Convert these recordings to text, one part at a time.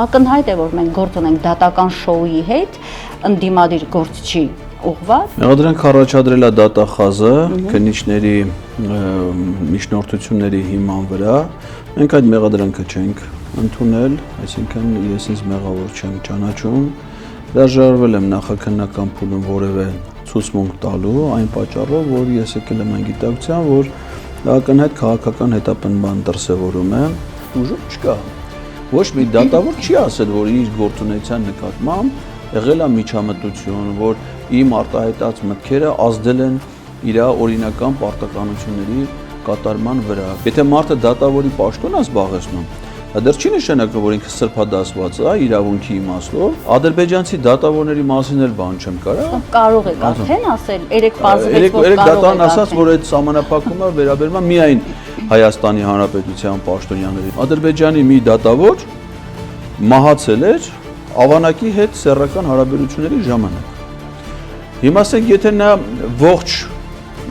ակնհայտ է, որ մենք գործ ունենք դատական շոուի հետ, ընդդիմադիր գործ չի ուղղված։ Մեղադրանք առաջադրել է դատախազը քննիչների միջնորդությունների հիման վրա։ Մենք այդ մեղադրանքը չենք ընդունել, այսինքն ես ինձ մեղավոր չեմ ճանաչում։ Հրաժարվել եմ նախաքննական փուլում որևէ ցուցմունք տալու այն պատճառով, որ ես եկել եմ այն գիտակցության, որ ակնհայտ քաղաքական հետապնդման դրսևորում է, ուժը չկա։ Ոչ մի դատավոր չի ասել, որ իր գործունեության նկատմամբ եղել է միջամտություն, որ իմ արտահայտած մտքերը ազդել են իր օրինական պարտականությունների կատարման վրա։ Եթե մարդը դատավորի պաշտոն է զբաղեցնում, դա դեռ չի նշանակում, որ ինքը սրբադասված է իրավունքի իմաստով։ Ադրբեջանցի դատավորների մասին էլ բան չեմ կարող։ Կարող եք արդեն ասել, երեք բազվեց, որ երեք դատան ասաց, որ այդ սահմանափակումը վերաբերում է միայն Հայաստանի Հանրապետության պաշտոնյաների։ Ադրբեջանի մի դատավոր մահացել էր ավանակի հետ սեռական հարաբերությունների ժամանակ։ Հիմա ասենք, եթե նա ողջ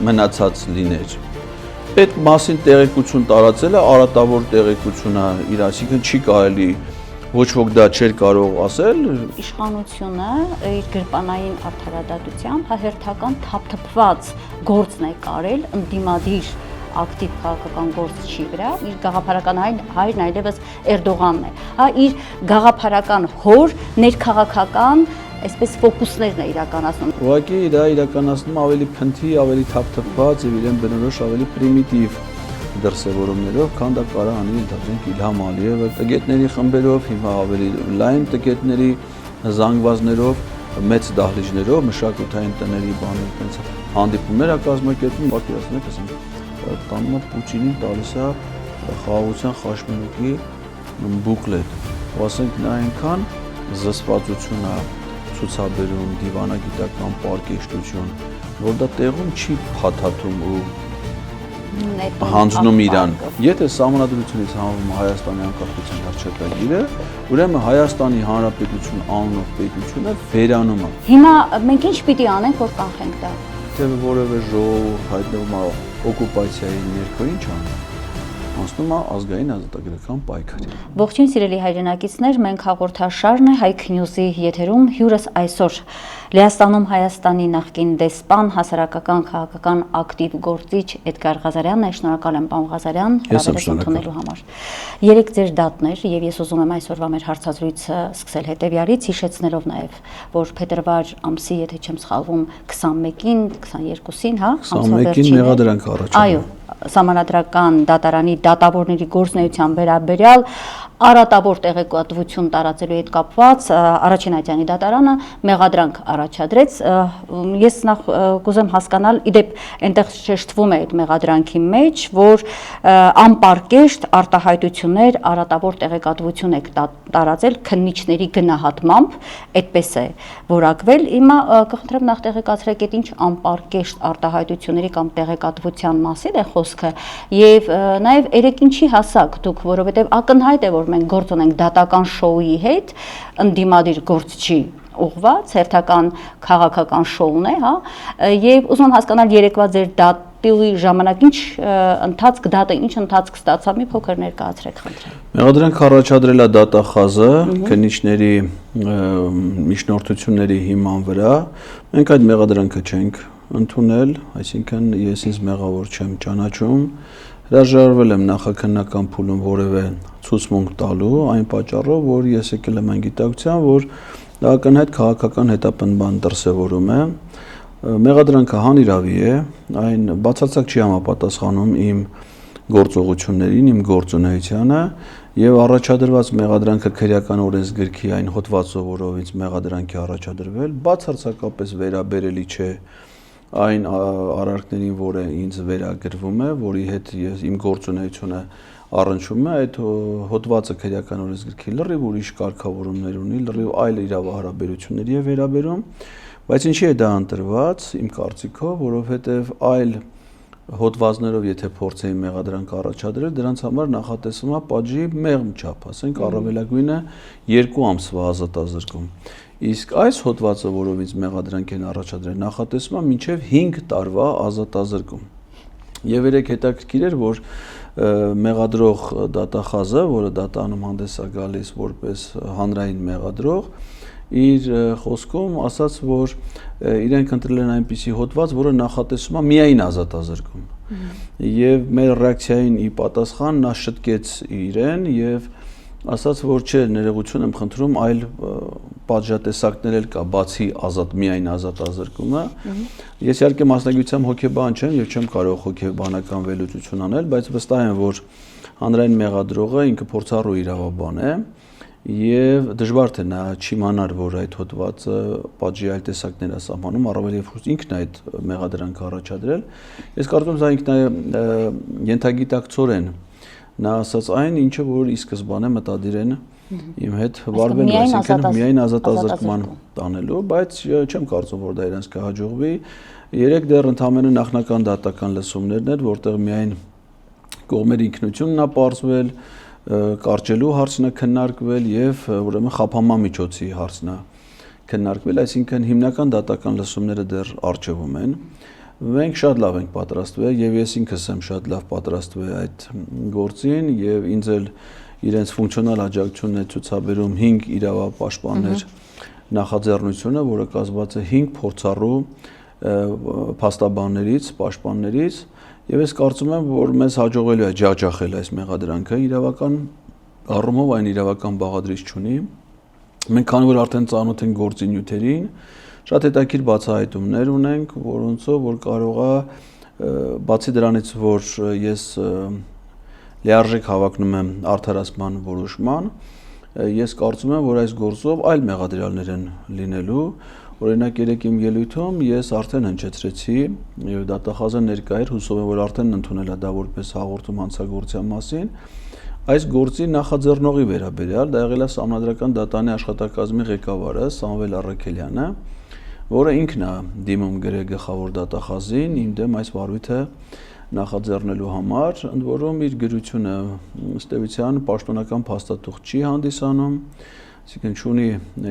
մնացած լիներ, այդ մասին տեղեկություն տարածելը արատավոր տեղեկություն է իր, այսինքն չի կարելի, ոչ ոք դա չէր կարող ասել։ Իշխանությունը իր գրպանային արդարադատությամբ հերթական թափթփված գործն է կարել ընդդիմադիր ակտիվ քաղաքական գործչի վրա, իր գաղափարական հայրն այլևս Էրդողանն է, հա, իր գաղափարական հոր ներքաղաքական այսպես ֆոկուսներն է իրականացնում։ Ուղղակի դա իրականացնում ավելի փնթի, ավելի թափթփված եւ իրեն բնորոշ ավելի պրիմիտիվ դրսևորումներով, քան դա կարող անի ընդհանրենք Իլհամ Ալիևը տգետների խմբերով, հիմա ավելի լայն տգետների զանգվածներով, մեծ դահլիճներով, մշակութային տների բաներ, այդպես հանդիպումներ է կազմակերպում, պատկերացնեք, ասենք, տանը Պուտինին տալիս է խաղաղության խաչմերուկի բուկլետ, ու ասենք նա այնքան զսպվածություն է ցուցաբերում, դիվանագիտական պարկեշտություն, որ դա տեղում չի փաթաթում ու հանձնում իրան։ Եթե սահմանադրությունից հանվում Հայաստանի անկախության հռչակագիրը, ուրեմն Հայաստանի Հանրապետություն անունով պետությունը վերանում է։ Հիմա մենք ինչ պիտի անենք, որ կանխենք դա։ Թե որևէ ժողով հայտնվում է օկուպացիայի ներքո, ինչ անենք։ Անցնում է ազգային ազատագրական պայքարի։ Ողջույն սիրելի հայրենակիցներ, մենք հաղորդաշարն է Հայք Նյուզի եթերում հյուրս այսօր Լեհաստանում Հայաստանի նախկին դեսպան, հասարակական քաղաքական ակտիվ գործիչ Էդգար Ղազարյանն է։ Շնորհակալ եմ, պարոն Ղազարյան, հրավերս ընդունելու համար։ Երեք ձեր դատներ, եւ ես ուզում եմ այսօրվա մեր հարցազրույցը սկսել հետեւյալից, հիշեցնելով նաեւ, որ փետրվար ամսի, եթե չեմ սխալվում, 21-ին, 22-ին, հա, 21-ին մեղադրանք առաջադրել։ Այո, Սահմանադրական դատարանի դատավորների գործունեության վերաբերյալ արատավոր տեղեկատվություն տարածելու հետ կապված Առաջին Այցյանի դատարանը մեղադրանք առաջադրեց։ Ես նախ կուզեմ հասկանալ, իդեպ այնտեղ շեշտվում է այդ մեղադրանքի մեջ, որ անպարկեշտ արտահայտություններ, արատավոր տեղեկատվություն եք տարածել քննիչների գնահատմամբ, այդպես է որակվել։ Հիմա կխնդրեմ նախ տեղեկացրեք, այդ ինչ անպարկեշտ արտահայտությունների կամ տեղեկատվության մասին է խոսքը, եւ նաեւ երեք ինչի հասակ դուք, որովհետեւ ակնհայտ է, որ մենք գործ ունենք դատական շոուի հետ, ընդդիմադիր գործ չի ուղղված, հերթական քաղաքական շոուն է, հա, եւ ուզում եմ հասկանալ երեկվա ձեր դատի ժամանակ ինչ ընթացք ստացավ, մի փոքր ներկայացրեք, խնդրեմ։ Մեղադրանք առաջադրել է դատախազը քննիչների միջնորդությունների հիման վրա։ Մենք այդ մեղադրանքը չենք ընդունել, այսինքն ես ինձ մեղավոր չեմ ճանաչում, հրաժարվել եմ նախաքննական փուլում որևէ ցուցմունք տալու այն պատճառով, որ ես եկել եմ այն գիտակցության, որ դա ակնհայտ քաղաքական հետապնդման դրսևորում է։ Մեղադրանքը հանիրավի է, այն բացարձակ չի համապատասխանում իմ գործողություններին, իմ գործունեությանը, եւ առաջադրված մեղադրանքը քրեական օրենսգրքի այն հոդվածով, որով ինձ մեղադրանքի առաջադրվել, բացարձակապես վերաբերելի չէ այն արարքներին, որը ինձ վերագրվում է, որի հետ ես իմ գործունեությունը առնչվում է, այդ հոդվածը քրեական օրենսգրքի լրիվ ուրիշ կարգավորումներ ունի, լրիվ այլ իրավահարաբերությունների է վերաբերում, բայց ինչի է դա ընտրված, իմ կարծիքով, որովհետև այլ հոդվածներով եթե փորձեի մեղադրանք առաջադրել, դրանց համար նախատեսվում է պատժի մեղմ չափ, ասենք առավելագույնը 2 ամսվա ազատազրկում։ Իսկ այս հոդվածը, որով ինձ մեղադրանք են առաջադրել, նախատեսվում է մինչև 5 տարվա ազատազրկում։ Եվ երեք հետաքրքիր էր, որ մեղադրող դատախազը, որը դատանում հանդես է գալիս որպես հանրային մեղադրող, իր խոսքում ասաց, որ իրենք ընտրել են այնպիսի հոդված, որը նախատեսում է միայն ազատազրկում։ Եվ մեր ռեակցիային ի պատասխան նա շտկեց իրեն եւ ասաց, որ չէ, ներողություն եմ խնդրում, այլ պատժատեսակներ էլ կա, բացի միայն ազատազրկումը։ Ես իհարկե մասնագիտությամբ հոգեբան չեմ եւ չեմ կարող հոգեբանական վերլուծություն անել, բայց վստահ եմ, որ հանրային մեղադրողը ինքը փորձառու իրավաբան է եւ դժվար թե նա չիմանար, որ այդ հոդվածը պատժի այլ տեսակներ է սահմանում, առավել եւ ինքն է այդ մեղադրանքը առաջադրել։ Ես կարծում եմ, ինքն է ենթագիտակցորեն նա ասաց այն, ինչը որ ի սկզբանե մտադիր են իմ հետ վարվելու, այսինքն միայն ազատազրկման տանելու, բայց չեմ կարծում, որ դա իրենց կհաջողվի։ Երեք դեռ ընդհանրապես նախնական դատական լսումներն էր, որտեղ միայն կողմերի ինքնությունն է պարզվել, կարճելու հարցն է քննարկվել եւ ուրեմն խափանման միջոցի հարցն է քննարկվել, այսինքն հիմնական դատական լսումները դեռ առջևում են։ Մենք շատ լավ ենք պատրաստվել եւ ես ինքս եմ շատ լավ պատրաստվել այդ գործին եւ ինձ էլ իրենց ֆունկցիոնալ աջակցությունն է ցուցաբերում 5 իրավապաշտպաններ նախաձեռնությունը, որը կազմված է 5 փորձառու փաստաբաններից, պաշտպաններից եւ ես կարծում եմ, որ մեզ հաջողելու է ջախջախել այս մեղադրանքը իրավական առումով այն իրավական բաղադրիչ չունի։ Մենք քանի որ արդեն ծանոթ ենք գործի նյութերին, շատ հետաքրքիր բացահայտումներ ունենք, որոնցով որ կարող է բացի դրանից, որ ես լիարժեք հավակնում եմ արդարացման որոշման, ես կարծում եմ, որ այս գործով այլ մեղադրյալներ են լինելու։ Օրինակ երեք իմ ելույթում ես արդեն հնչեցրեցի եւ դատախազը ներկա էր, հուսով եմ, որ արդեն ընդունել է դա որպես հաղորդում հանցագործության մասին։ Այս գործի նախաձեռնողի վերաբերյալ դա եղել է Սահմանադրական դատանի աշխատակազմի ղեկավարը Սամվել Առաքելյանը, որը ինքն է դիմում գրել գլխավոր դատախազին իմ դեմ այս վարույթը նախաձեռնելու համար, ընդ որում իր գրությունը ըստ էության պաշտոնական փաստաթուղթ չի հանդիսանում, այսինքն չունի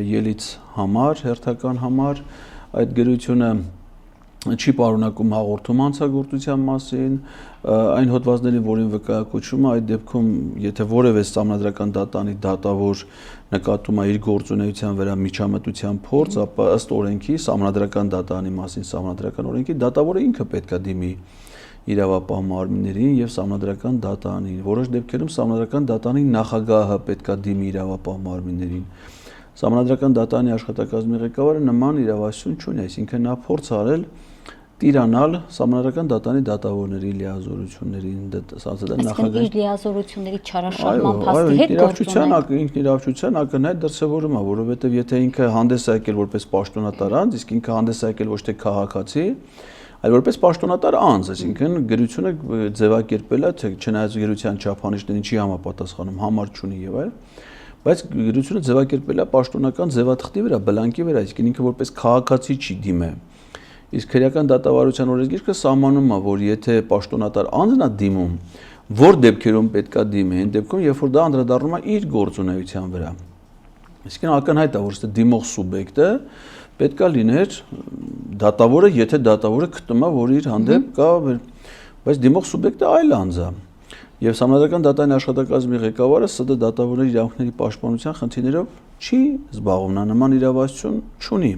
ելից համար, հերթական համար, այդ գրությունը չի պարունակում հաղորդում հանցագործության մասին, այն հոդվածների, որին վկայակոչվում է, այդ դեպքում, եթե որևէ Սահմանադրական դատանի դատավոր նկատում է իր գործունեության վրա միջամտության փորձ, ապա ըստ օրենքի, Սահմանադրական դատանի մասին Սահմանադրական օրենքի, դատավորը ինքը պետք է դիմի իրավապահ մարմիններին եւ Սահմանադրական դատանին։ Որոշ դեպքերում Սահմանադրական դատանի նախագահը պետք է դիմի իրավապահ մարմիններին։ Սահմանադրական դատանի աշխատակազմի ղեկավարը նման իրավասություն չունի, այսինքն նա փորձ արել տիրանալ Սահմանադրական դատանի դատավորների լիազորություններին, դա նախագահի լիազորությունների չարաշահման փաստի հետ ինքն իրավչության ակնհայտ դրսևորում է, որովհետեւ եթե ինքը հանդես է եկել որպես պաշտոնատար անձ, իսկ ինքը հանդես է եկել ոչ թե քաղաքացի, այլ որպես պաշտոնատար անձ, այսինքն գրությունը ձևակերպել է, թե չնայած գրության չափանիշներին չի համապատասխանում, համար չունի եւ այլ, բայց գրությունը ձևակերպել է պաշտոնական ձևաթղթի վրա, բլանկի վրա, այսինքն ինքը որպես քաղաքացի չի դիմե։ Իսկ քրեական դատավարության օրենսգիրքը սահմանում է, որ եթե պաշտոնատար անձն է դիմում, որ դեպքերում պետք է դիմի, այն դեպքում, երբ որ դա անդրադառնում է իր գործունեության վրա։ Այսինքն ակնհայտ է, որ դիմող սուբյեկտը պետք է լիներ դատավորը, եթե դատավորը գտնում է, որ իր հանդեպ կա, բայց դիմող սուբյեկտը այլ անձ է։ Եվ Սահմանադրական դատանի աշխատակազմի ղեկավարը ՍԴ դատավորների իրավունքների պաշտպանության խնդիրներով չի զբաղվում, նա նման իրավասություն չունի։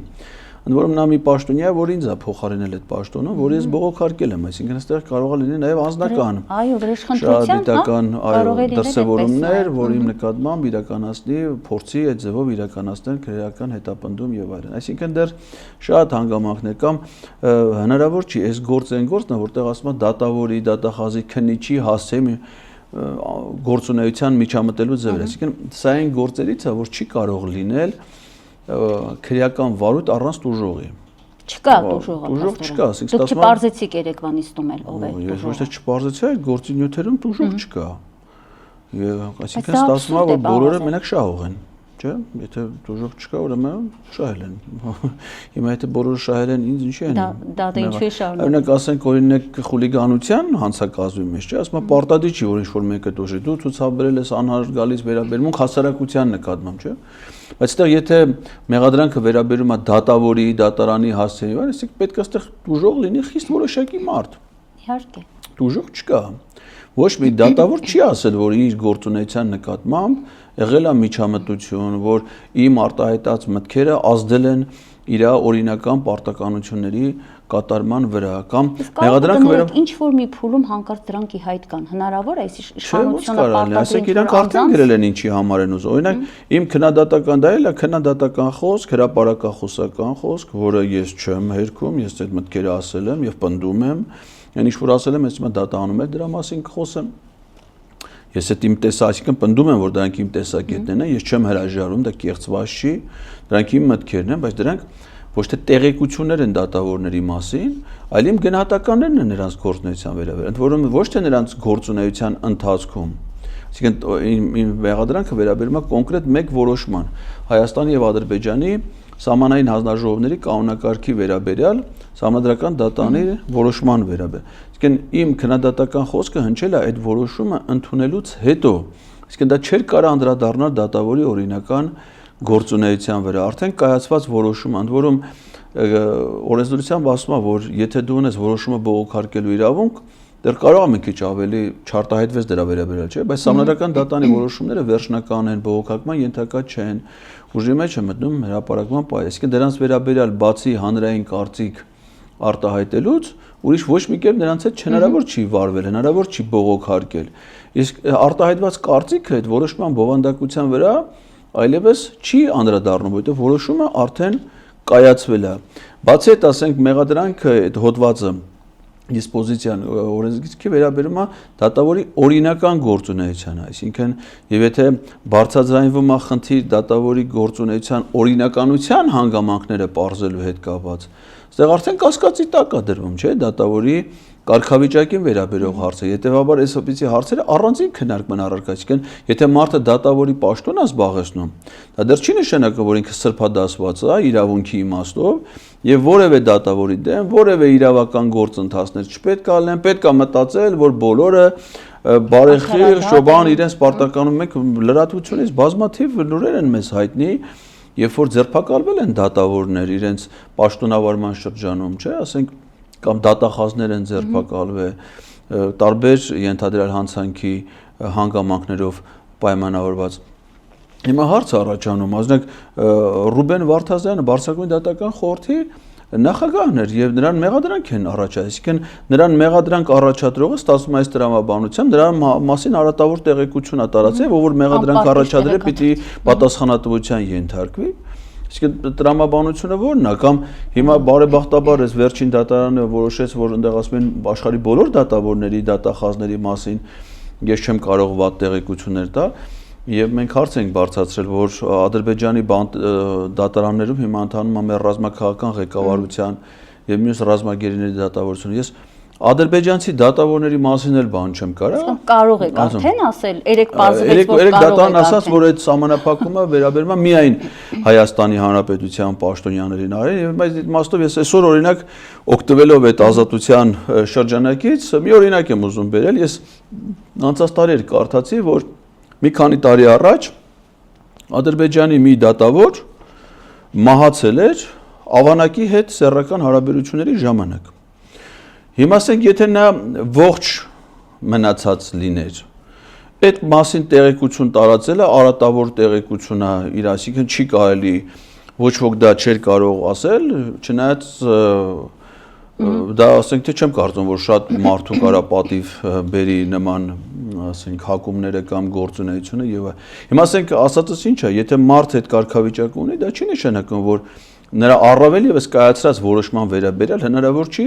Ընդ որում նա մի պաշտոնյա, որ ինձ է փոխարինել այդ պաշտոնը, որ ես բողոքարկել եմ, այսինքն այստեղ կարող է լինել նաև անձնական դիտական դրսևորումներ, որ իմ նկատմամբ իրականացնի, փորձի այդ ձևով իրականացնել քրեական հետապնդում եւ այլն։ Այսինքն դեռ շատ հանգամանքներ կամ հնարավոր չի այս գործն է, որտեղ ասում է դատավորի, դատախազի, քննիչի հասցեի գործունեության միջամտելու ձևեր, այսինքն սա այն գործերից է, որ չի կարող լինել քրեական վարույթ առանց տուժողի։ Չկա տուժողը։ Տուժող չկա, ասենք դուք չպարզեցիք երեկվա նիստում էլ ով է։ Ես ոչ թե չպարզեցի, այլ գործի նյութերում տուժող չկա։ Այսինքն ստացվում է, որ բոլորը մենակ շահող են, չէ՞։ Եթե տուժող չկա, ուրեմն շահել են։ Հիմա եթե բոլորը շահել են, ինձ ինչի են։ Դա ինչու է շահում։ Օրինակ ասենք օրինակ խուլիգանության հանցակազմի մեջ, չէ՞, ասում է պարտադիր չի, որ ինչ-որ մեկը տուժի, դու ցուցաբերել ես անհարթ գալիս վերաբերմունք հասարակության նկատմամբ, չէ՞։ Բայց այստեղ եթե մեղադրանքը վերաբերում է դատավորի, դատարանի հասցեի, այսինքն պետք է այստեղ տուժող լինի խիստ որոշակի մարդ։ Իհարկե։ Տուժող չկա, Ոչ մի դատավոր չի ասել, որ իր գործունեության նկատմամբ եղել է միջամտություն, որ իմ արտահայտած մտքերը ազդել են իր օրինական պարտականությունների կատարման վրա կամ մեղադրանքը ինչ որ մի փուլում հանկարծ դրանք ի հայտ կան հնարավոր է այս իշխանությունը պարտադրել, ասեք իրանք արդեն գրել են ինչի համար են ուզում։ Օրինակ իմ քննադատական դա էլ է քննադատական խոսք, հրապարակախոսական խոսք, որը ես չեմ հերքում, ես այդ մտքերը ասել եմ եւ պնդում եմ, այն ինչ որ ասել եմ, ես հիմա դատանում եմ դրա մասին կխոսեմ։ Ես այդ իմ այսինքն պնդում եմ, որ դրանք իմ տեսակետներն են, ես չեմ հրաժարվում, դա կեղծված չի, դրանք իմ մտքերն են, բայց դրանք ոչ թե տեղեկություններ են դատավորների մասին, այլ իմ գնահատականներն են նրանց գործունեության վերաբերյալ, ընդ որում ոչ թե նրանց գործունեության ընթացքում։ Այսինքն իմ մեղադրանքը վերաբերում է կոնկրետ մեկ որոշման Հայաստանի եւ Ադրբեջանի սահմանային հանձնաժողովների կանոնակարգի վերաբերյալ սահմանադրական դատանի որոշման վերաբերյալ։ Այսինքն իմ քննադատական խոսքը հնչել է այդ որոշումը ընդունելուց հետո, այսինքն դա չէր կարող անդրադառնալ դատավորի օրինական գործունեության վրա, արդեն կայացված որոշում, ընդ որում օրենսդրությամբ ասում է, որ եթե դու ունես որոշումը բողոքարկելու իրավունք, դեռ կարող է մի քիչ ավելի չարտահայտվեց դրա վերաբերյալ, չէ՞, բայց սահմանադրական դատանի որոշումները վերջնական են, բողոքարկման ենթակա չեն, ուժի մեջ է մտնում հրապարակման պահ, այսինքն դրանց վերաբերյալ բացի հանրային կարծիք արտահայտելուց, ուրիշ ոչ մի կերպ նրանց հետ հնարավոր չի վարվել, հնարավոր չի բողոքարկել։ Իսկ արտահայտված կարծիքը այդ որոշման բովանդակության վրա այլևս չի անդրադառնում, որովհետև որոշումը արդեն կայացվել է։ Բացի այդ, ասենք մեղադրանքը այդ հոդվածը դիսպոզիցիան օրենսգիրքի վերաբերում է դատավորի օրինական գործունեությանը, այսինքն եւ եթե բարձրաձայնվում է խնդիր դատավորի գործունեության օրինականության հանգամանքները պարզելու հետ կապված, այստեղ արդեն կասկածի տակ է դրվում, չէ՞, դատավորի կարգավիճակին վերաբերող հարցը, հետեւաբար այսպիսի հարցերը առանձին քննարկման առարկա, այսինքն եթե մարդը դատավորի պաշտոն է զբաղեցնում, դա դեռ չի նշանակում, որ ինքը սրբադասված է իրավունքի իմաստով եւ որևէ դատավորի դեմ որևէ իրավական գործընթացներ չպետք է լինեն, պետք է մտածել, որ բոլորը բարեխիղ շոբան իրենց պարտականում մեկ լրատվությունից բազմաթիվ լուրեր են մեզ հայտնի, երբ որ ձերբակալվել են դատավորներ իրենց պաշտոնավարման շրջանում, չէ, ասենք կամ դատախազներ են ձերբակալվել տարբեր ենթադրյալ հանցանքի հանգամանքներով պայմանավորված։ Հիմա հարց առաջանում, ասենք Ռուբեն Վարդազյանը Բարձրագույն դատական խորհրդի նախագահն էր եւ նրան մեղադրանք են առաջադրել, այսինքն նրան մեղադրանք առաջադրողը ստացվում է այս տրամաբանությամբ դրա մասին հարատավոր տեղեկություն է տարածել, որ մեղադրանք առաջադրել պիտի պատասխանատվության ենթարկվի։ Իսկ տրամաբանությունը ո՞րն է կամ հիմա բարեբախտաբար այս վերջին դատարանը որոշեց, որ այնտեղ ասում են աշխարհի բոլոր դատավորների դատախազների մասին ես չեմ կարող վատ տեղեկություններ տալ եւ մենք հարց ենք բարձրացրել, որ Ադրբեջանի դատարաններում հիմա ընթանում է մեր ռազմաքաղաքական ղեկավարության եւ մյուս ռազմագերիների դատավորությունը։ Ես ադրբեջանցի դատավորների մասին էլ բան չեմ կարող։ Կարող եք արդեն ասել, երեք բազվեց որ կարող եք դատան ասած, որ այդ սահմանափակումը վերաբերում է միայն Հայաստանի Հանրապետության պաշտոնյաներին արել եւ բայց իմաստով ես այսօր օրինակ օգտվելով այդ ազատության շրջանակից մի օրինակ եմ ուզում բերել, ես անցած տարի կարդացի, որ մի քանի տարի առաջ Ադրբեջանի մի դատավոր մահացել էր ավանակի հետ սեռական հարաբերությունների ժամանակ։ Հիմա ասենք, եթե նա ողջ մնացած լիներ, այդ մասին տեղեկություն տարածելը արատավոր տեղեկություն է իր, այսինքն չի կարելի, ոչ ոք դա չէր կարող ասել, չնայած դա ասենք թե չեմ կարծում, որ շատ մարդու կարա պատիվ բերի նման, ասենք, հակումները կամ գործունեությունը եւ հիմա ասենք ասածս ինչ է, եթե մարդ այդ կարգավիճակ ունի, դա չի նշանակում, որ նրա առավել եւս կայացրած որոշման վերաբերյալ հնարավոր չի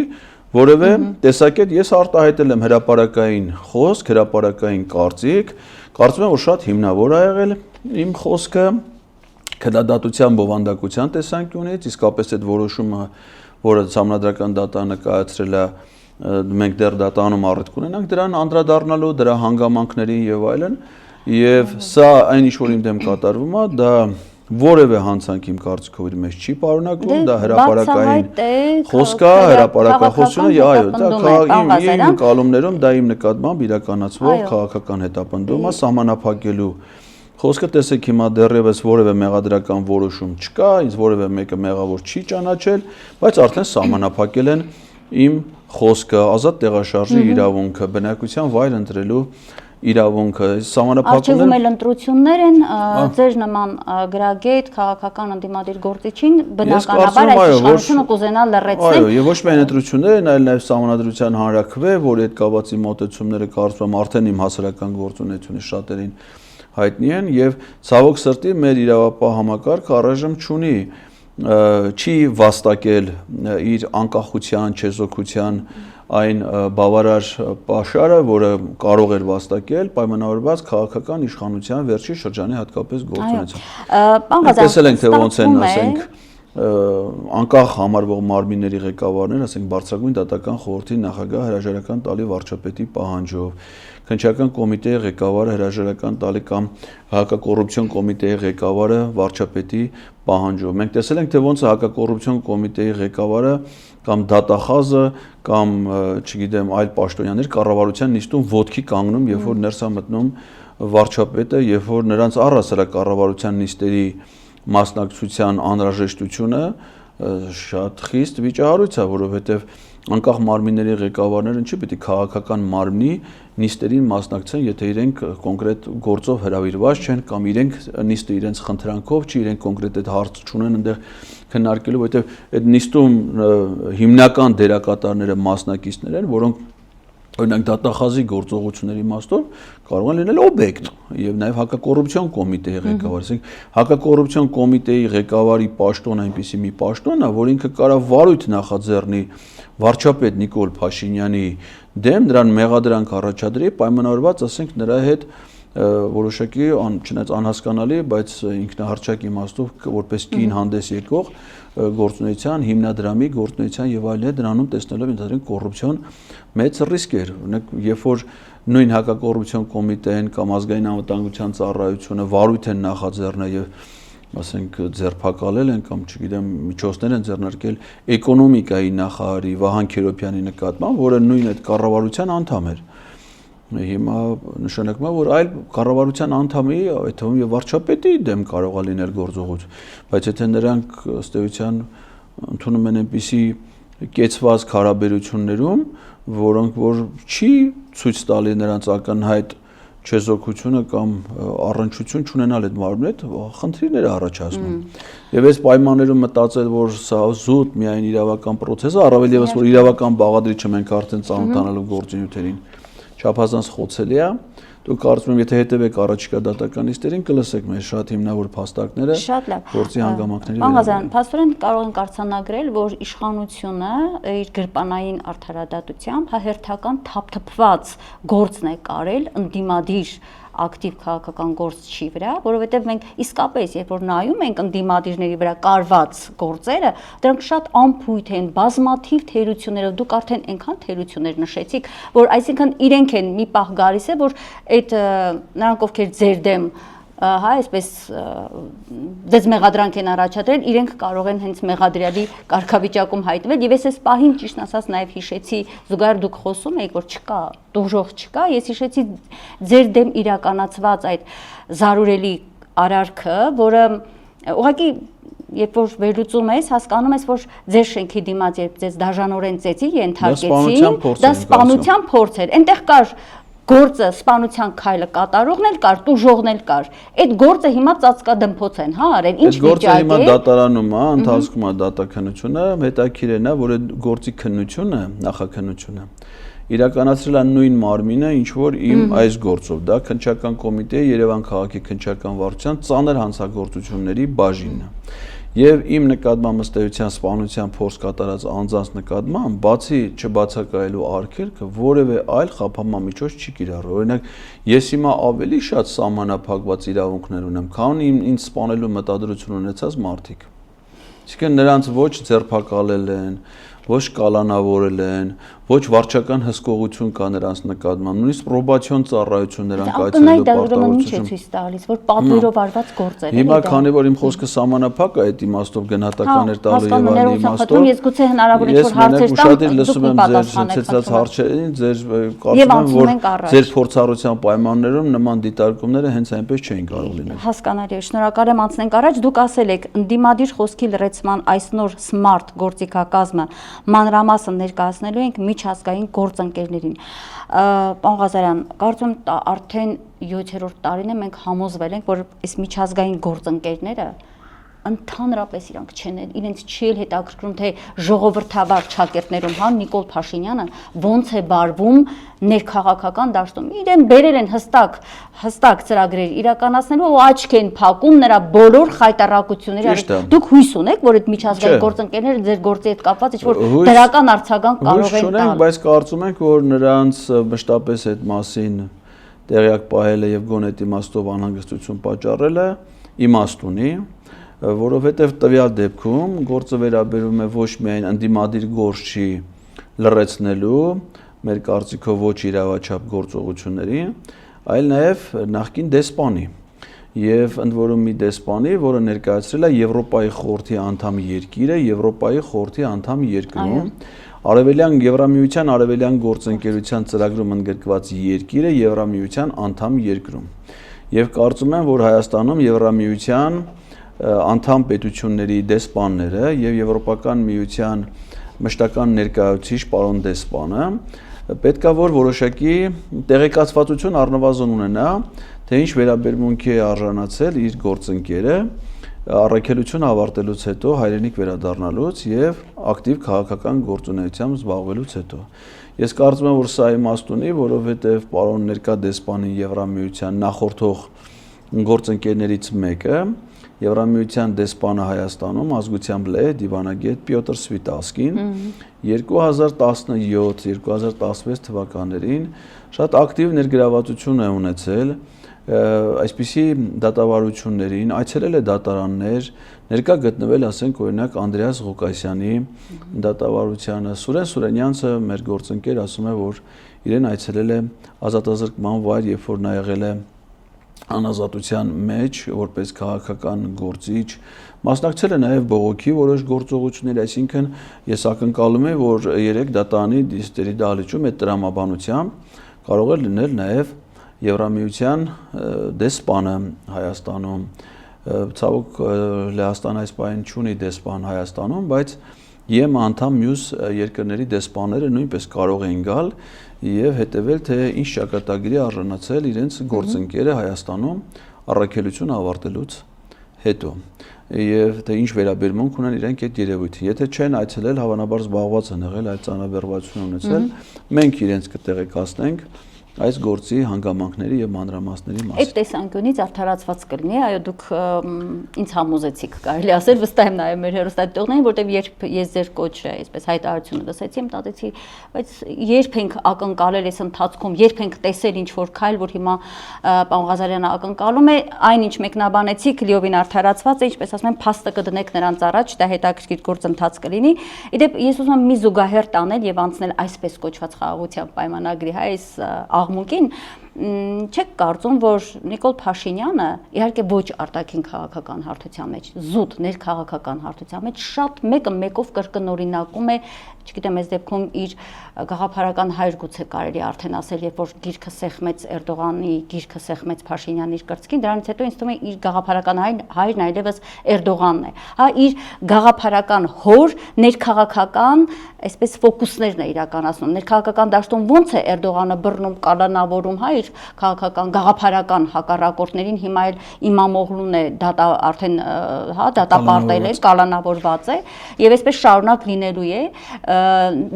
որևէ տեսակետ ես արտահայտել եմ հրապարակային խոսք, հրապարակային կարծիք, կարծում եմ, որ շատ հիմնավոր է եղել իմ խոսքը քննադատության բովանդակության տեսանկյունից, իսկապես այդ որոշումը, որը սահմանադրական դատանը կայացրել է, մենք դեռ դատանում առիթ կունենանք դրան անդրադառնալու, դրա հանգամանքներին եւ այլն, եւ սա այն ինչ որ իմ դեմ կատարվում է, դա որևէ հանցանք իմ կարծիքով իր մեջ չի պարունակվում, դա հրապարակային խոսք է, հրապարակախոսությունը, այո, դա իմ ընկալումներում դա իմ նկատմամբ իրականացվող քաղաքական հետապնդում է սահմանափակելու խոսքը, տեսեք հիմա դեռևս որևէ մեղադրական որոշում չկա, ինձ որևէ մեկը մեղավոր չի ճանաչել, բայց արդեն սահմանափակել են իմ խոսքը, ազատ տեղաշարժի իրավունքը, բնակության վայր ընտրելու իրավունքը, Արժևում էլ ընտրություններ են, ձեր նման գրագետ, քաղաքական ընդդիմադիր գործիչին բնականաբար այս իշխանությունը կուզենա լռեցնել։ Այո, եւ ոչ միայն ընտրություններ են, այլ նաեւ Սահմանադրության հանրաքվե, որի հետ կապված մոտեցումները կարծում եմ արդեն իմ հասարակական գործունեությունը շատերին հայտնի են եւ ցավոք սրտի մեր իրավապահ համակարգը առայժմ չի վաստակել իր անկախության, չեզոքության այն բավարար պաշարը, որը կարող էր վաստակել պայմանավորված քաղաքական իշխանության վերջի շրջանի հատկապես գործունեությամբ։ Տեսել ենք, թե ոնց են, ասենք, անկախ համարվող մարմինների ղեկավարներ, ասենք բարձրագույն դատական խորհրդի նախագահ հրաժարական տալի վարչապետի պահանջով, քննչական կոմիտեի ղեկավարը հրաժարական տալի կամ հակակոռուպցիոն կոմիտեի ղեկավարը վարչապետի պահանջով։ Մենք տեսել ենք, թե ոնց է հակակոռուպցիոն կոմիտեի ղեկավարը կամ դատախազը կամ, չգիտեմ, այլ պաշտոնյաներ կառավարության նիստում ոտքի կանգնում, երբ որ ներս է մտնում վարչապետը, երբ որ նրանց առհասարակ կառավարության նիստերի մասնակցության անհրաժեշտությունը շատ խիստ վիճահարույց է, որովհետև անկախ մարմինների ղեկավարները չի պետք է քաղաքական մարմնի նիստերին մասնակցեն, եթե իրենք կոնկրետ գործով հրավիրված չեն կամ իրենք նիստը իրենց խնդրանքով չի, իրենք կոնկրետ այդ հարց չունեն այնտեղ քննարկելու, որովհետև այդ նիստում հիմնական դերակատարները մասնակիցներ են, որոնք օրինակ դատախազի գործողությունների իմաստով կարող են լինել օբյեկտ եւ նաեւ հակակոռուպցիոն կոմիտեի ղեկավար, ասենք հակակոռուպցիոն կոմիտեի ղեկավարի պաշտոն այնպիսի մի պաշտոն է, որ ինքը կարող վարույթ նախաձեռնի վարչապետ Նիկոլ Փաշինյանի դեմ, նրան մեղադրանք առաջադրի, պայմանավորված, ասենք, նրա հետ որոշակի չնայած անհասկանալի, բայց ինքնահարճակ իմաստով որպես կին հանդես եկող գործունեության, հիմնադրամի գործունեության եւ այլն դրանում տեսնելով ընդհանրեն կոռուպցիոն մեծ ռիսկ էր։ Օրինակ, երբ որ նույն հակակոռուպցիոն կոմիտեն կամ ազգային անվտանգության ծառայությունը վարույթ են նախաձեռնել եւ ասենք ձերբակալել են կամ չգիտեմ միջոցներ են ձեռնարկել էկոնոմիկայի նախարարի Վահան Քերոբյանի նկատմամբ, որը նույն այդ կառավարության անդամ էր։ Հիմա նշանակում է, որ այլ կառավարության անդամի, այդ թվում եւ վարչապետի դեմ կարող է լինել գործողություն, բայց եթե նրանք ըստ էության ընդունում են այնպիսի կեցված հարաբերություններում, որոնք որ չի ցույց տալի նրանց ակնհայտ չեզոքությունը կամ առնչություն չունենալ այդ մարմնի հետ, խնդիրներ է առաջացնում։ Եվ այս պայմաններում մտածել, որ սա զուտ միայն իրավական process է, առավել եւս որ իրավական բաղադրիչը մենք արդեն ծանոթանալով գործունեություններին չափազանց խոցելի է։ Դուք կարծում եմ, եթե հետևեք առաջիկա դատական նիստերին, կլսեք մեր շատ հիմնավոր փաստարկները գործի հանգամանքների վերաբերյալ։ Փաստորեն կարող ենք արձանագրել, որ իշխանությունը իր գրպանային արդարադատությամբ հերթական թափթփված գործն է կարել ընդդիմադիր ակտիվ քաղաքական գործչի վրա, որովհետև մենք իսկապես, երբ որ նայում ենք ընդդիմադիրների վրա կարված գործերը, դրանք շատ անփույթ են, բազմաթիվ թերություններով, դուք արդեն այնքան թերություններ նշեցիք, որ այսինքն իրենք են մի պահ գալիս է, որ այդ նրանք ովքեր ձեր դեմ հա, այսպես դες մեղադրանք են առաջադրել, իրենք կարող են հենց մեղադրյալի կարգավիճակում հայտնվել եւ ես պահին ճիշտ ասած նաեւ հիշեցի զուգահեռ դուք խոսում եք որ չկա, դժոխ չկա, ես հիշեցի ձեր դեմ իրականացված այդ զարուրելի արարքը, որը ուղղակի երբ որ վերլուծում ես, հասկանում ես, որ ձեր շենքի դիմաց երբ ձեզ դաժանորեն ծեծի ենթարկեցին, դա սպանության փորձ էր, այնտեղ կար գործը սպանության քայլը կատարողն էլ կար, տուժողն էլ կար։ Այդ գործը հիմա ծածկադմփոց են, հա, արել, ինչ վիճակ է։ Այդ գործը հիմա դատարանում է, ընթացքում է դատաքննությունը, հետաքրքիրն է, որ այդ գործի քննությունը, նախաքննությունը իրականացրել է նույն մարմինը, ինչ որ իմ այս գործով, դա քննչական կոմիտեի Երևան քաղաքի քննչական վարչության ծանր հանցագործությունների բաժինն է։ Եվ իմ նկատմամբ ըստ էության սպանության փորձ կատարած անձանց նկատմամբ բացի չբացակայելու արգելքը որևէ այլ խափանմամիջոց չի կիրառել։ Օրինակ, ես հիմա ավելի շատ սահմանափակված իրավունքներ ունեմ, քան ինձ սպանելու մտադրություն ունեցած մարդիկ։ Այսինքն նրանց ոչ ձերբակալել են, ոչ կալանավորել են, ոչ վարչական հսկողություն կա նրանց նկատմամբ, նույնիսկ պրոբացիոն ծառայություն նրանք այցելելու պարտավորություն չի տալիս, որ պատվերով արված գործեր են։ Հիմա քանի որ իմ խոսքը սահմանափակ է, այդ իմաստով գնահատականներ տալու եւ այլ իմաստով, ես գուցե հնարավոր է որ հարցեր տամ, լսում եմ ձեր ցեցրած հարցերին, ձեր կարծում եմ որ ձեր փորձառության պայմաններում նման դիտարկումները հենց այնպես չէին կարող լինել։ Հասկանալի է, շնորհակալ եմ, անցնենք առաջ, դուք ասել եք ընդդիմադիր խոսքի լրացման այս նոր smart գործիքակազմը մանրամասն ներկայացնելու ենք միջազգային գործընկերներին։ Պարոն Ղազարյան, կարծում եմ արդեն 7-րդ տարին է մենք համոզվել ենք, որ այս միջազգային գործընկերները ընդհանրապես իրենց չի հետաքրքրում, թե ժողովրդավար ճակերտներում Նիկոլ Փաշինյանը ոնց է բարվում ներքաղաքական դաշտում։ Իրեն բերել են հստակ ծրագրեր իրականացնելու ու աչք են փակում նրա բոլոր խայտառակությունների։ Դուք հույս ունեք, որ այդ միջազգային գործընկերները ձեր գործի հետ կապված ինչ-որ դրական արձագանք կարող են տալ։ Բայց կարծում ենք, որ նրանց մշտապես այդ մասին տեղյակ պահելը եւ գոնե իմաստով անհանգստություն պատճառելը իմաստ ունի, որովհետև տվյալ դեպքում գործը վերաբերում է ոչ միայն ընդդիմադիր գործչի լրացնելու, մեր կարծիքով ոչ իրավաչափ գործողություններին, այլ նաև նախկին դեսպանի եւ ընդ որում մի դեսպանի, որը ներկայացրել է Եվրոպայի խորհրդի անդամ երկիրը, Եվրոպայի խորհրդի անդամ երկրում, Արևելյան Եվրամիության Արևելյան գործընկերության ծրագրում ընդգրկված երկիրը Եվրամիության անդամ երկրում։ Եվ կարծում եմ, որ Հայաստանում Եվրամիության անդամ պետությունների դեսպանները եւ Եվրոպական միության մշտական ներկայացուցիչ պարոն դեսպանը պետքա որ որոշակի տեղեկացվածություն առնվազն ունենա, թե ինչ վերաբերմունքի է արժանացել իր գործընկերը առաքելությունը ավարտելուց հետո հայրենիք վերադառնալուց եւ ակտիվ քաղաքական գործունեությամբ զբաղվելուց հետո։ Ես կարծում եմ, որ սա իմաստ ունի, որովհետեւ պարոն ներկա դեսպանի Եվրամիության նախորդող գործընկերներից մեկը Եվրամիության դեսպանը Հայաստանում ազգությամբ լեհ դիվանագետ Պյոտր Սվիտասկին 2017-2016 թվականներին շատ ակտիվ ներգրավվածություն է ունեցել այսպիսի դատավարություններին, այցելել է դատարաններ, ներկա գտնվել, ասենք օրինակ Անդրեաս Ղուկասյանի դատավարությանը, Սուրեն Սուրենյանցը մեր գործընկեր ասում է, որ իրեն այցելել է ազատազրկման վայր, երբ որ նա եղել է անազատության մեջ որպես քաղաքական գործիչ մասնակցել է նաև բողոքի որոշ գործողությունների, այսինքն ես ակնկալում եմ, որ 3 դատարանի դիստերի դահլիճում այդ տրամաբանությամբ կարող է լինել նաև Եվրամիության դեսպանը Հայաստանում, ցավոք Լեհաստանը այս պահին չունի դեսպան Հայաստանում, բայց ԵՄ անդամ մյուս երկրների դեսպանները նույնպես կարող էին գալ եւ հետեւել, թե ինչ ճակատագրի արժանացել իրենց գործընկերը Հայաստանում առաքելություն ավարտելուց հետո եւ թե ինչ վերաբերմունք ունեն իրենք այդ երևույթին։ Եթե չեն այցելել, հավանաբար զբաղված են եղել այդ ծանրաբեռնվածություն ունեցել, մենք իրենց կտեղեկացնենք այս գործի հանգամանքների եւ մանրամասների մասին։ Այդ տեսանկյունից արդարացված կլինի, այո, դուք ինձ համոզեցիք, կարելի ասել, վստահ եմ նաեւ մեր հեռուստադիտողներին, որտեղ երբ ես ձեր կոչը, այսպես հայտարարությունը լսեցի, մտածեցի, բայց երբ ենք ակնկալել այս ընթացքում, երբ ենք տեսել ինչ որ քայլ, որ հիմա պարոն Ղազարյանը ակնկալում է, այնինչ մեկնաբանեցիք լիովին արդարացված է, ինչպես ասում են, փաստը կդնեք նրանց առաջ, դա հետաքրքիր գործընթաց կլինի։ Իդեպ ես ուզում եմ մի զուգահեռ տանել եւ անցնել այսպես կոչված խաղաղության պայմանագրի, հա, այս աղմուկին, չեք կարծում, որ Նիկոլ Փաշինյանը իհարկե ոչ արտաքին քաղաքական հարթության մեջ, զուտ ներքաղաքական հարթության մեջ շատ մեկը մեկով կրկնօրինակում է, չգիտեմ, այս դեպքում իր գաղափարական հայր գուցե կարելի արդեն ասել, երբ որ գիրքը սեղմեց Էրդողանի, գիրքը սեղմեց Փաշինյանի իր կրծքին, դրանից հետո ինձ թվում է իր գաղափարական հայրն այլևս Էրդողանն է։ Հա, իր գաղափարական հոր ներքաղաքական այսպես ֆոկուսներն է իրականացնում։ Ներքաղաքական դաշտում ոնց է Էրդողանը բռնում, կալանավորում, հա, իր քաղաքական գաղափարական հակառակորդներին, հիմա էլ Իմամօղլուն է դատա արդեն, հա, դատապարտել է, կալանավորված է եւ այսպես շարունակ լինելու է։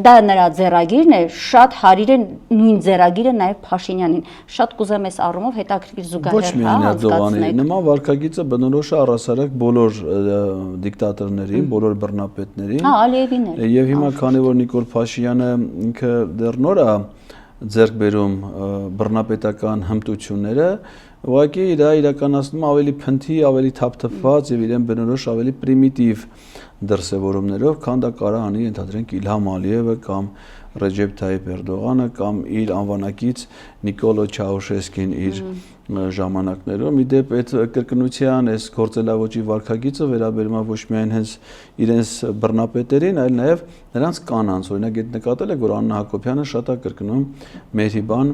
Դա նրա ձեռագիրն է, շատ հարիր է նույն ձեռագիրը նաեւ Փաշինյանին։ Շատ կուզեմ այս առումով հետաքրքիր զուգահեռ, հա, անցկացնել։ Նման վարկագիծը բնորոշ է առասարակ բոլոր դիկտատորներին, բոլոր բռնապետներին։ Հա, Ալիևին է։ Եվ հիմա քանի որ Նիկոլ Փաշինյանը ինքը դեռ նոր է ձեռք բերում բռնապետական հմտությունները, ուղղակի դա իրականացնում ավելի փնթի, ավելի թափթփված եւ իրեն բնորոշ ավելի պրիմիտիվ դրսևորումներով, քան դա կարող անի ընդհանրենք Իլհամ Ալիևը կամ Ռեջեփ Թայիփ Էրդողանը կամ իր անվանակից Նիկոլո Չաուշեսկին իր ժամանակներում։ Իդեպ այդ կրկնության այս գործելավոճի վարկագիծը վերաբերում է ոչ միայն հենց իրենց բռնապետերին, այլ նաև նրանց կանանց։ Օրինակ այդ նկատել եք, որ Աննա Հակոբյանը շատ է կրկնում Մեհրիբան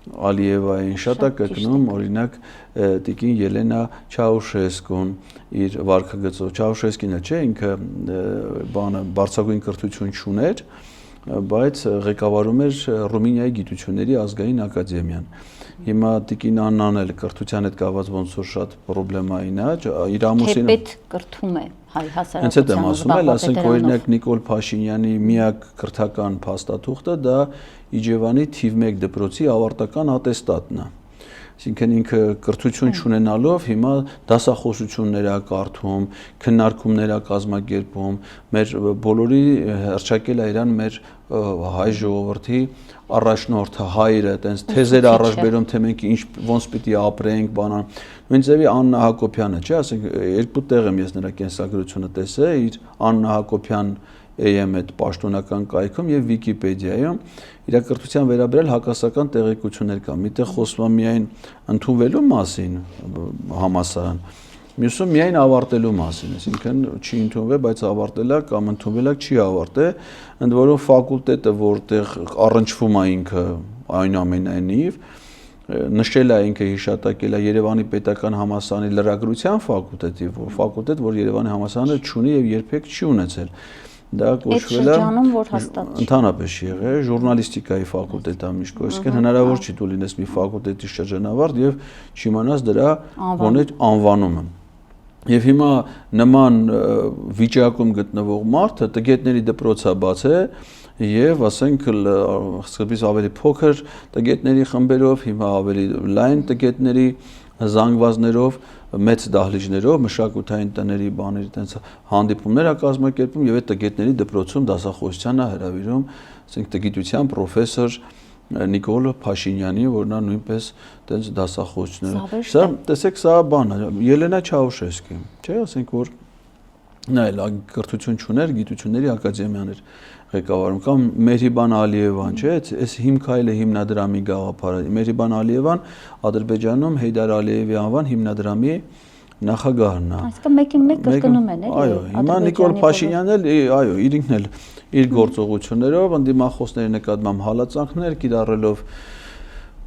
Ալիևային, շատ է կրկնում օրինակ տիկին Ելենա Չաուշեսկուն իր վարկագծով։ Չաուշեսկինը չէ, ինքը բանը բարձրագույն կրթություն չուներ, բայց ղեկավարում էր Ռումինիայի գիտությունների ազգային ակադեմիան։ Հիմա Տիկին Աննան էլ կրթության հետ կապված ոնց որ շատ պրոբլեմային է, իր ամուսինը Թեպետ կրթում է հայ հենց այդ եմ ասում, այլ ասենք հասարակության օրինակ Նիկոլ Փաշինյանի միակ կրթական փաստաթուղթը դա Իջևանի թիվ 1 դպրոցի ավարտական ատեստատն է։ Այսինքն ինքը կրթություն չունենալով հիմա դասախոսություններ է կարդում, քննարկումներ է կազմակերպում, մեր բոլորի հռչակել է իրան մեր հայ ժողովրդի առաջնորդը հայրը, այտենց թեզեր առաջ բերում, թե մենք ոնց պիտի ապրենք, բանան։ Նույն ձևի Աննա Հակոբյանը, չէ, ասենք երկու տեղ եմ ես նրա կենսագրությունը տեսել, իր Աննա Հակոբյան AM այդ պաշտոնական կայքում եւ Վիկիպեդիայում իրակրթության վերաբերյալ հակասական տեղեկություններ կա։ Միտեղ խոսվում է միայն ընդունվելու մասին համասարան, մյուսը միայն ավարտելու մասին, այսինքն չի ընդունվել, բայց ավարտելա կամ ընդունվելա չի ավարտել, ընդ որում ֆակուլտետը, որտեղ առնչվում է ինքը այնուամենայնիվ նշել է ինքը հիշատակել է Երևանի պետական համալսարանի լրագրության ֆակուլտետի, ֆակուլտետ, որ Երևանի համալսարանը չունի եւ երբեք չի ունեցել։ Դա կոչվել է ընդհանրապես եղել ժուրնալիստիկայի ֆակուլտետը միշտ, այսինքն հնարավոր չի դու լինես մի ֆակուլտետի շրջանավարտ եւ չիմանաս դրա ոնց անվանումը։ Եվ հիմա նման վիճակում գտնվող մարդը տգետների դպրոցա բացել եւ ասենք սկզբից ավելի փոքր տգետների խմբերով, հիմա ավելի լայն տգետների զանգվածներով, մեծ դահլիճներով, մշակութային տների բաների տենց հանդիպումներ է կազմակերպում եւ այդ տգետների դպրոցում դասախոսության է հրավիրում, ասենք տգիտության պրոֆեսոր Նիկոլ Փաշինյանի, որ նա նույնպես տենց դասախոսություններ։ Սա տեսեք, սա բան է, Ելենա Չաուշեսկի, չէ, ասենք որ նա էլ կրթություն չուներ, գիտությունների ակադեմիան էր ղեկավարում, կամ Մեհրիբան Ալիևան, չէ, այս հիմքայլը հիմնադրամի գաղափարը։ Մեհրիբան Ալիևան Ադրբեջանում Հեյդար Ալիևի անվան հիմնադրամի նախագահն է։ Այսինքն մեկին մեկ կրկնում են, էլի։ Այո, հիմա Նիկոլ Փաշինյանն էլ, այո, ինքն էլ իր գործողություններով ընդդիմախոսների նկատմամբ հալածանքներ կիրառելով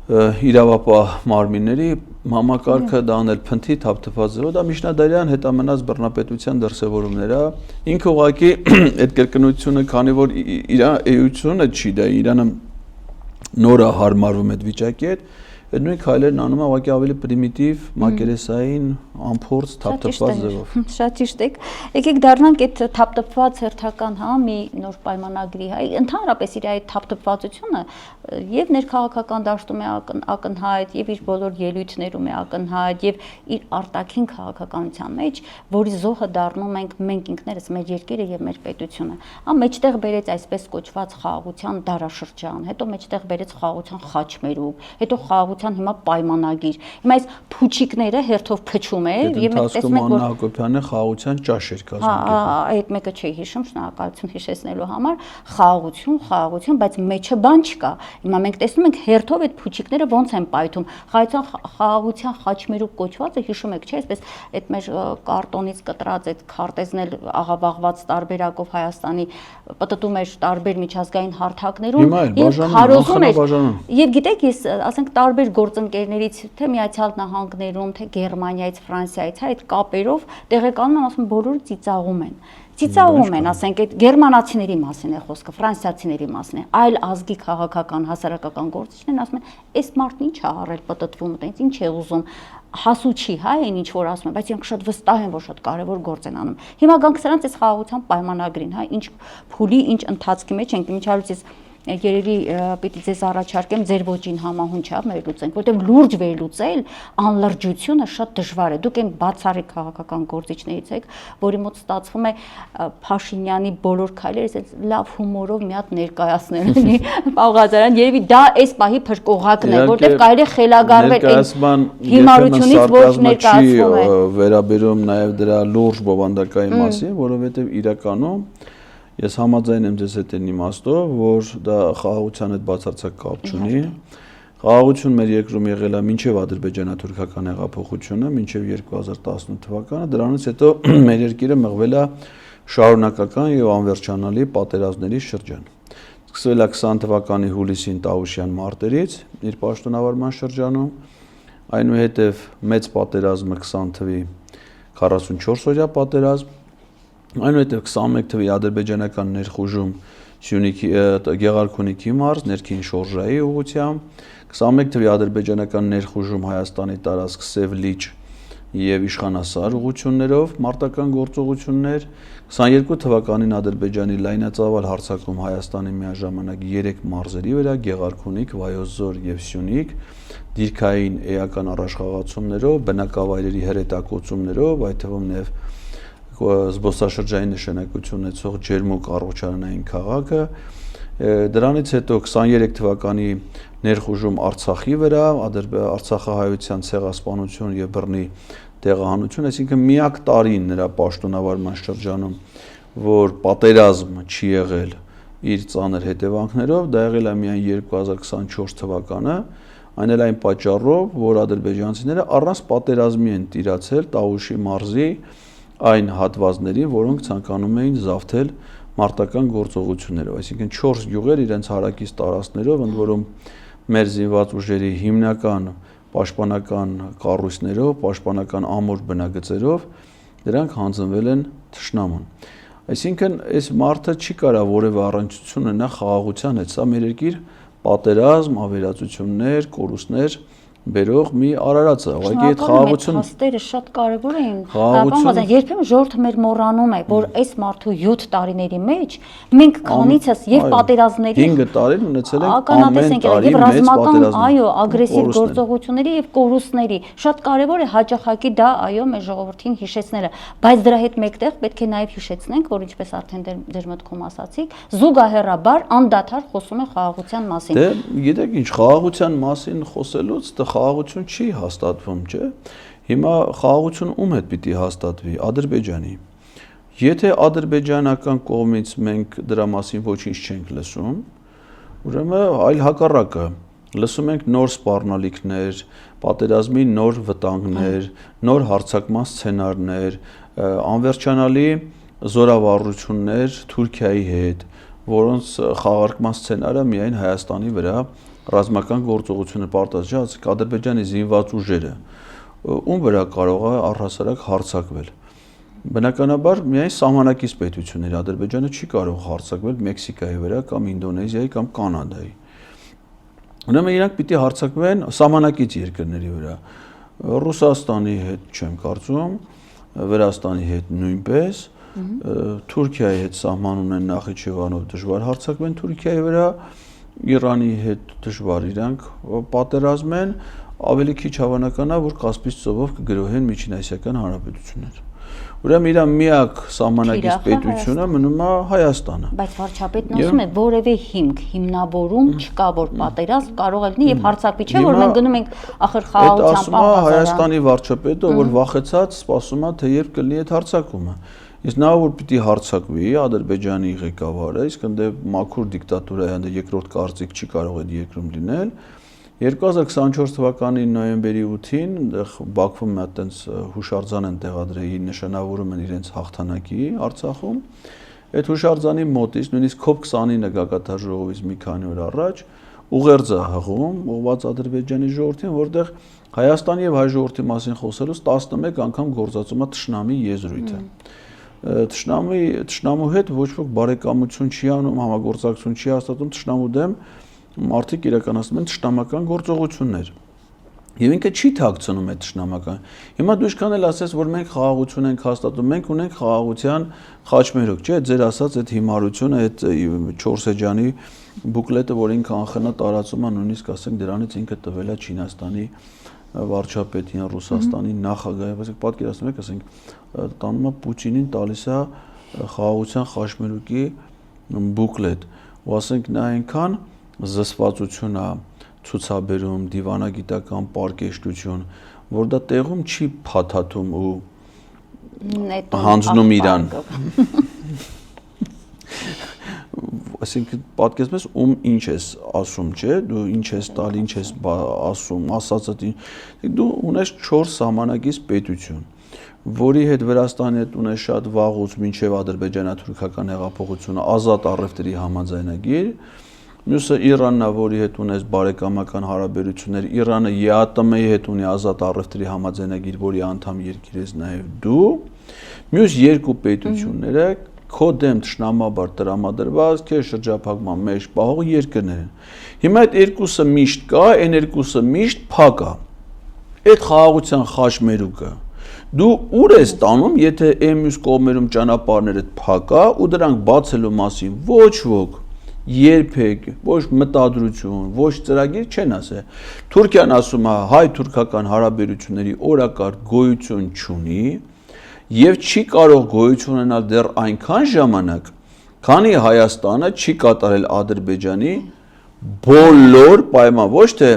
իրավապահ մարմինների համակարգը դանել փնթի թափթփած ձևով, դա միջնադարյան հետամնաց բռնապետության դրսևորումներ է։ Ինքը ուղղակի այդ կրկնությունը, քանի որ իր էությունը չի, դա Իրանը նոր է հարմարվում այդ վիճակի հետ, այդ նույն քայլերն անում է ուղղակի ավելի պրիմիտիվ, մակերեսային, անփորձ, թափթփված ձևով։ Շատ ճիշտ եք։ Եկեք դառնանք այդ թափթփված հերթական, հա, մի նոր պայմանագրի, հա, ընդհանրապես իր այդ թափթփվածությունը եւ ներքաղաքական դաշտում է ակնհայտ, եւ իր բոլոր ելույթներում է ակնհայտ, եւ իր արտաքին քաղաքականության մեջ, որի զոհը դառնում ենք մենք ինքներս, մեր երկիրը եւ մեր պետությունը։ Հա, մեջտեղ բերեց այսպես կոչված խաղաղության դարաշրջան, հետո մեջտեղ բերեց խաղաղության խաչմերուկ, հետո խաղաղության հիմա պայմանագիր։ Հիմա այս փուչիկները հերթով փչում է եւ մենք տեսնում ենք, որ Աննա Հակոբյանը խաղաղության ճաշ էր կազմակերպում։ Այդ մեկը չի հիշում, շնորհակալություն հիշեցնելու համար, խաղաղություն, բայց մեջը բան չկա։ Հիմա մենք տեսնում ենք հերթով այդ փուչիկները ոնց են պայթում։ Խաղաղության խաչմերուկ կոչվածը հիշում եք, չէ՞, այսպես այդ մեր կարտոնից կտրած այդ քարտեզն էլ աղավաղված տարբերակով Հայաստանի պտտում էր տարբեր միջազգային հարթակներում եւ հարոզում էր։ Եվ գիտեք, ես ասենք տարբեր գործընկերներից, թե Միացյալ Նահանգներում, թե Գերմանիայից, Ֆրանսիայից, այդ կապերով տեղեկանում եմ, ասում բոլորը ծիծաղում են։ Ծիծաղում են, ասենք այդ գերմանացիների մասին է խոսքը, ֆրանսիացիների մասին է, այլ ազգի քաղաքական, հասարակական գործիչներն ասում են, այս մարդն ինչ է արել պտտվում, այդպես ինչ է ուզում, հասու չի, հա, այն ինչ որ ասում են, բայց իրենք շատ վստահ են, որ շատ կարևոր գործ են անում։ Հիմա գանք սրանց այս խաղաղության պայմանագրին, հա, ինչ փուլի, ինչ ընթացքի մեջ ենք, ինչալուց ես երևի պիտի ձեզ առաջարկեմ ձեր ոճին համահունչ վերլուծենք, որտեղ լուրջ վերլուծել անլրջությունը շատ դժվար է։ Դուք այն բացառիկ քաղաքական գործիչներից եք, որի մոտ ստացվում է Փաշինյանի բոլոր քայլերը լավ հումորով մի հատ ներկայացնել ունի Պաղազարյան, երևի դա այս պահի փրկողակն է, որտեղ կարելի է խելագարվել այն հիմարությունից, որ ներկայացվում է։ Վերաբերում նաև դրա լուրջ բովանդակայի մասին, որովհետև իրականում ես համաձայն եմ ձեզ հետ այն իմաստով, որ դա խաղաղության հետ բացարձակ կապ չունի։ Խաղաղություն մեր երկրում եղել է մինչև ադրբեջանա-թուրքական հեղափոխությունը, մինչև 2018 թվականը, դրանից հետո մեր երկիրը մղվել է շարունակական եւ անվերջանալի պատերազմների շրջան։ Սկսվել է 20 թվականի հուլիսին Տավուշյան մարտերից իր պաշտոնավարման շրջանում, այնուհետև մեծ պատերազմը 20 թվականի 44 օրյա պատերազմ, այնուհետև 21 թվականի ադրբեջանական ներխուժում Սյունիքի Գեղարքունիքի մարզ, ներքին Շորժայի ուղղությամբ, 21 թվականի ադրբեջանական ներխուժում Հայաստանի տարածք Սև լիճ եւ Իշխանասար ուղղություններով մարտական գործողություններ, 22 թվականին Ադրբեջանի լայնածավալ հարձակում Հայաստանի միաժամանակ 3 մարզերի վրա՝ Գեղարքունիք, Վայոց-Ձոր եւ Սյունիք, դիրքային էական առաջխաղացումներով, բնակավայրերի հրետակոծումներով, այդ թվում նաեւ զբոսաշրջային նշանակություն ունեցող Ջերմուկ առողջարանային քաղաքը, դրանից հետո 23 թվականի ներխուժում Արցախի վրա, Արցախահայության ցեղասպանություն եւ բռնի տեղահանություն, այսինքն միակ տարին նրա պաշտոնավարման շրջանում, որ պատերազմ չի եղել իր ծանր հետևանքներով, դա եղել է միայն 2024 թվականը, այն էլ այն պատճառով, որ ադրբեջանցիները առանց պատերազմի են տիրացել Տավուշի մարզի այն հատվածներին, որոնք ցանկանում էին զավթել մարտական գործողություններով, այսինքն 4 յուղեր իրենց հարակից տարածքներով, ընդ որում մեր զինված ուժերի հիմնական պաշտպանական կառույցներով, պաշտպանական ամուր բնագծերով դրանք հանձնվել են թշնամուն։ Այսինքն այս մարդը չի կարող որևէ առնչություն ունենա խաղաղության հետ, սա մեր երկիր պատերազմ, ավերածություններ, կորուստներ բերող մի արարած է, ուղղակի այդ խաղաղություն փաստերը շատ կարևոր են։ Բան երբեմն ժողովուրդը մեր մոռանում է, որ այս մարդու 7 տարիների մեջ մենք քանիցս եւ պատերազմների 5 տարին ունեցել ենք ամեն տարի եւ ռազմական, այո, ագրեսիվ գործողությունների եւ կորուստների։ Շատ կարևոր է հաճախակի դա, այո, մեր ժողովրդին հիշեցնելը, բայց դրա հետ մեկտեղ պետք է նաեւ հիշեցնենք, որ ինչպես արդեն դեր մտքում ասացիք, զուգահեռաբար անդադար խոսում է խաղաղության մասին։ Դե, գիտեք ինչ, խաղաղության մասին խոսելուց խաղաղություն չի հաստատվում, չէ՞։ Հիմա խաղաղություն ում հետ պիտի հաստատվի, Ադրբեջանի։ Եթե ադրբեջանական կողմից մենք դրա մասին ոչինչ չենք լսում, ուրեմն այլ հակառակը, լսում ենք նոր սպառնալիքներ, պատերազմի նոր վտանգներ, նոր հարձակման սցենարներ, անվերջանալի զորավարություններ Թուրքիայի հետ, որոնց խաղարկման սցենարը միայն Հայաստանի վրա ռազմական գործողությունը պարտադրած Ադրբեջանի զինված ուժերը, ում վրա կարող է առհասարակ հարձակվել։ Բնականաբար միայն սահմանակից պետությունների, Ադրբեջանը չի կարող հարձակվել Մեքսիկայի վրա կամ Ինդոնեզիայի կամ Կանադայի։ Ուրեմն իրանք պիտի հարձակվեն սահմանակից երկրների վրա։ Ռուսաստանի հետ չեմ կարծում, Վրաստանի հետ նույնպես, Թուրքիայի հետ սահման ունեն Նախիջևանով դժվար հարձակվեն Թուրքիայի վրա, Իրանի հետ դժվար իրանք պատերազմեն, ավելի քիչ հավանական է, որ Կասպից ծովով կգրոհեն Միջինասիական Հանրապետությունները։ Ուրեմն իր միակ սահմանակից պետությունը մնում է Հայաստանը։ Բայց վարչապետն ասում է, որևէ հիմք, հիմնավորում չկա, որ պատերազմ կարող է լինի եւ հարձակվի, չէ՞ որ մենք գնում ենք ախր խաղաղության պահպանության։ Հայաստանի վարչապետը, որ վախեցած սպասում է, թե երբ կլինի այդ հարձակումը։ Իսկ նա որ պիտի հարձակվի Ադրբեջանի ղեկավարը, իսկ ընդ մաքուր դիկտատուրա է, ընդ երկրորդ կարծիք չի կարող այդ երկրում լինել, 2024 թվականի նոյեմբերի 8-ին Բաքվում մի հատ այնց հուշարձան են տեղադրել, նշանավորում են իրենց հաղթանակի Արցախում։ Այդ հուշարձանի մոտից, նույնիսկ COP29 գագաթար ժողովից մի քանի օր առաջ ուղերձ է հղում, ուղղված Ադրբեջանի ժողովրդին, որտեղ Հայաստանի եւ հայ ժողովրդի մասին խոսելուց 11 անգամ գործածում է թշնամի եզրույթը։ Թշնամու հետ ոչ ոք բարեկամություն չի անում, համագործակցություն չի հաստատում, թշնամու դեմ մարդիկ իրականացնում են թշնամական գործողություններ։ Եվ ինքը չի թաքցնում այդ թշնամական։ Հիմա դու ինչքան էլ ասես, որ մենք խաղաղություն ենք հաստատում, մենք ունենք խաղաղության խաչմերուկ, չէ՞, ձեր ասած այդ հիմարությունը, այդ 4 էջանի բուկլետը, որ ինքը անխնա տարածում է, նույնիսկ ասենք դրանից ինքը տվել է Չինաստանի վարչապետին, Ռուսաստանի նախագահին, ասենք պատկերացնում եք, ասենք տանում է Պուտինին, տալիս է խաղաղության խաչմերուկի բուկլետ, ու ասենք նա այնքան զսպվածություն է ցուցաբերում, դիվանագիտական պարկեշտություն, որ դա տեղում չի փաթաթում ու հանձնում իրան։ Այսինքն պատկերացնում ես ում ինչ ես ասում, չէ՞, դու ինչ ես տալ, ինչ ես ասում, ասածդ դու ունես 4 սահմանակից պետություն, որի հետ Վրաստանի հետ ունես շատ վաղուց մինչև ադրբեջանա-թուրքական հեղափոխությունը ազատ առևտրի համաձայնագիր, մյուսը Իրանն է, որի հետ ունես բարեկամական հարաբերություններ, Իրանը ԵԱՏՄ-ի հետ ունի ազատ առևտրի համաձայնագիր, որի անդամ երկիր ես նաև դու, մյուս երկու պետությունները քո դեմ ճշնամաբար տրամադրված քեզ շրջափակման մեջ պահող երկրներ են։ Հիմա այդ երկուսը միշտ կա, այն երկուսը միշտ փակ է։ Այդ խաղաղության խաչմերուկը դու ուր ես տանում, եթե մյուս կողմերում ճանապարհները փակ է ու դրանք բացելու մասին ոչ ոք երբեք ոչ մտադրություն, ոչ ծրագիր չեն ասել։ Թուրքիան ասում է հայ-թուրքական հարաբերությունների օրակարգ գոյություն չունի եւ չի կարող գոյություն ունենալ դեռ այնքան ժամանակ, քանի Հայաստանը չի կատարել Ադրբեջանի բոլոր պայման, ոչ թե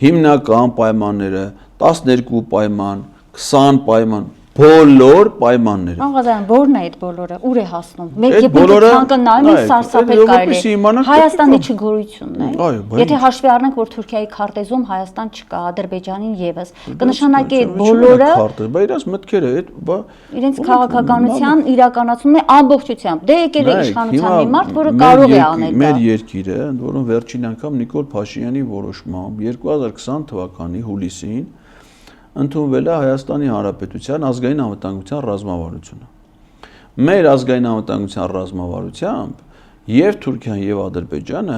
հիմնական պայմանները, 12 պայման, 20 պայման, բոլոր պայմանները։ Աղազարյան, ո՞րն է այդ բոլորը, ուր է հասնում։ Մեկ եթե ցանկանալու սարսափել կարելի է։ Հայաստանի չգորությունն է։ Եթե հաշվի առնենք, որ Թուրքիայի քարտեզում Հայաստան չկա, Ադրբեջանին եւս, կնշանակի այդ բոլորը բա իրաց մտքերը այդ իրենց քաղաքականության իրականացումն է ամբողջությամբ։ Դե եկել է իշխանության մի մարդ, որը կարող է անել դա։ Մեր երկիրը, ընդ որում վերջին անգամ Նիկոլ Փաշինյանի որոշմամբ 2020 թվականի հուլիսին ընդունվել է Հայաստանի Հանրապետության ազգային անվտանգության ռազմավարությունը։ Մեր ազգային անվտանգության ռազմավարությամբ եւ Թուրքիան եւ Ադրբեջանը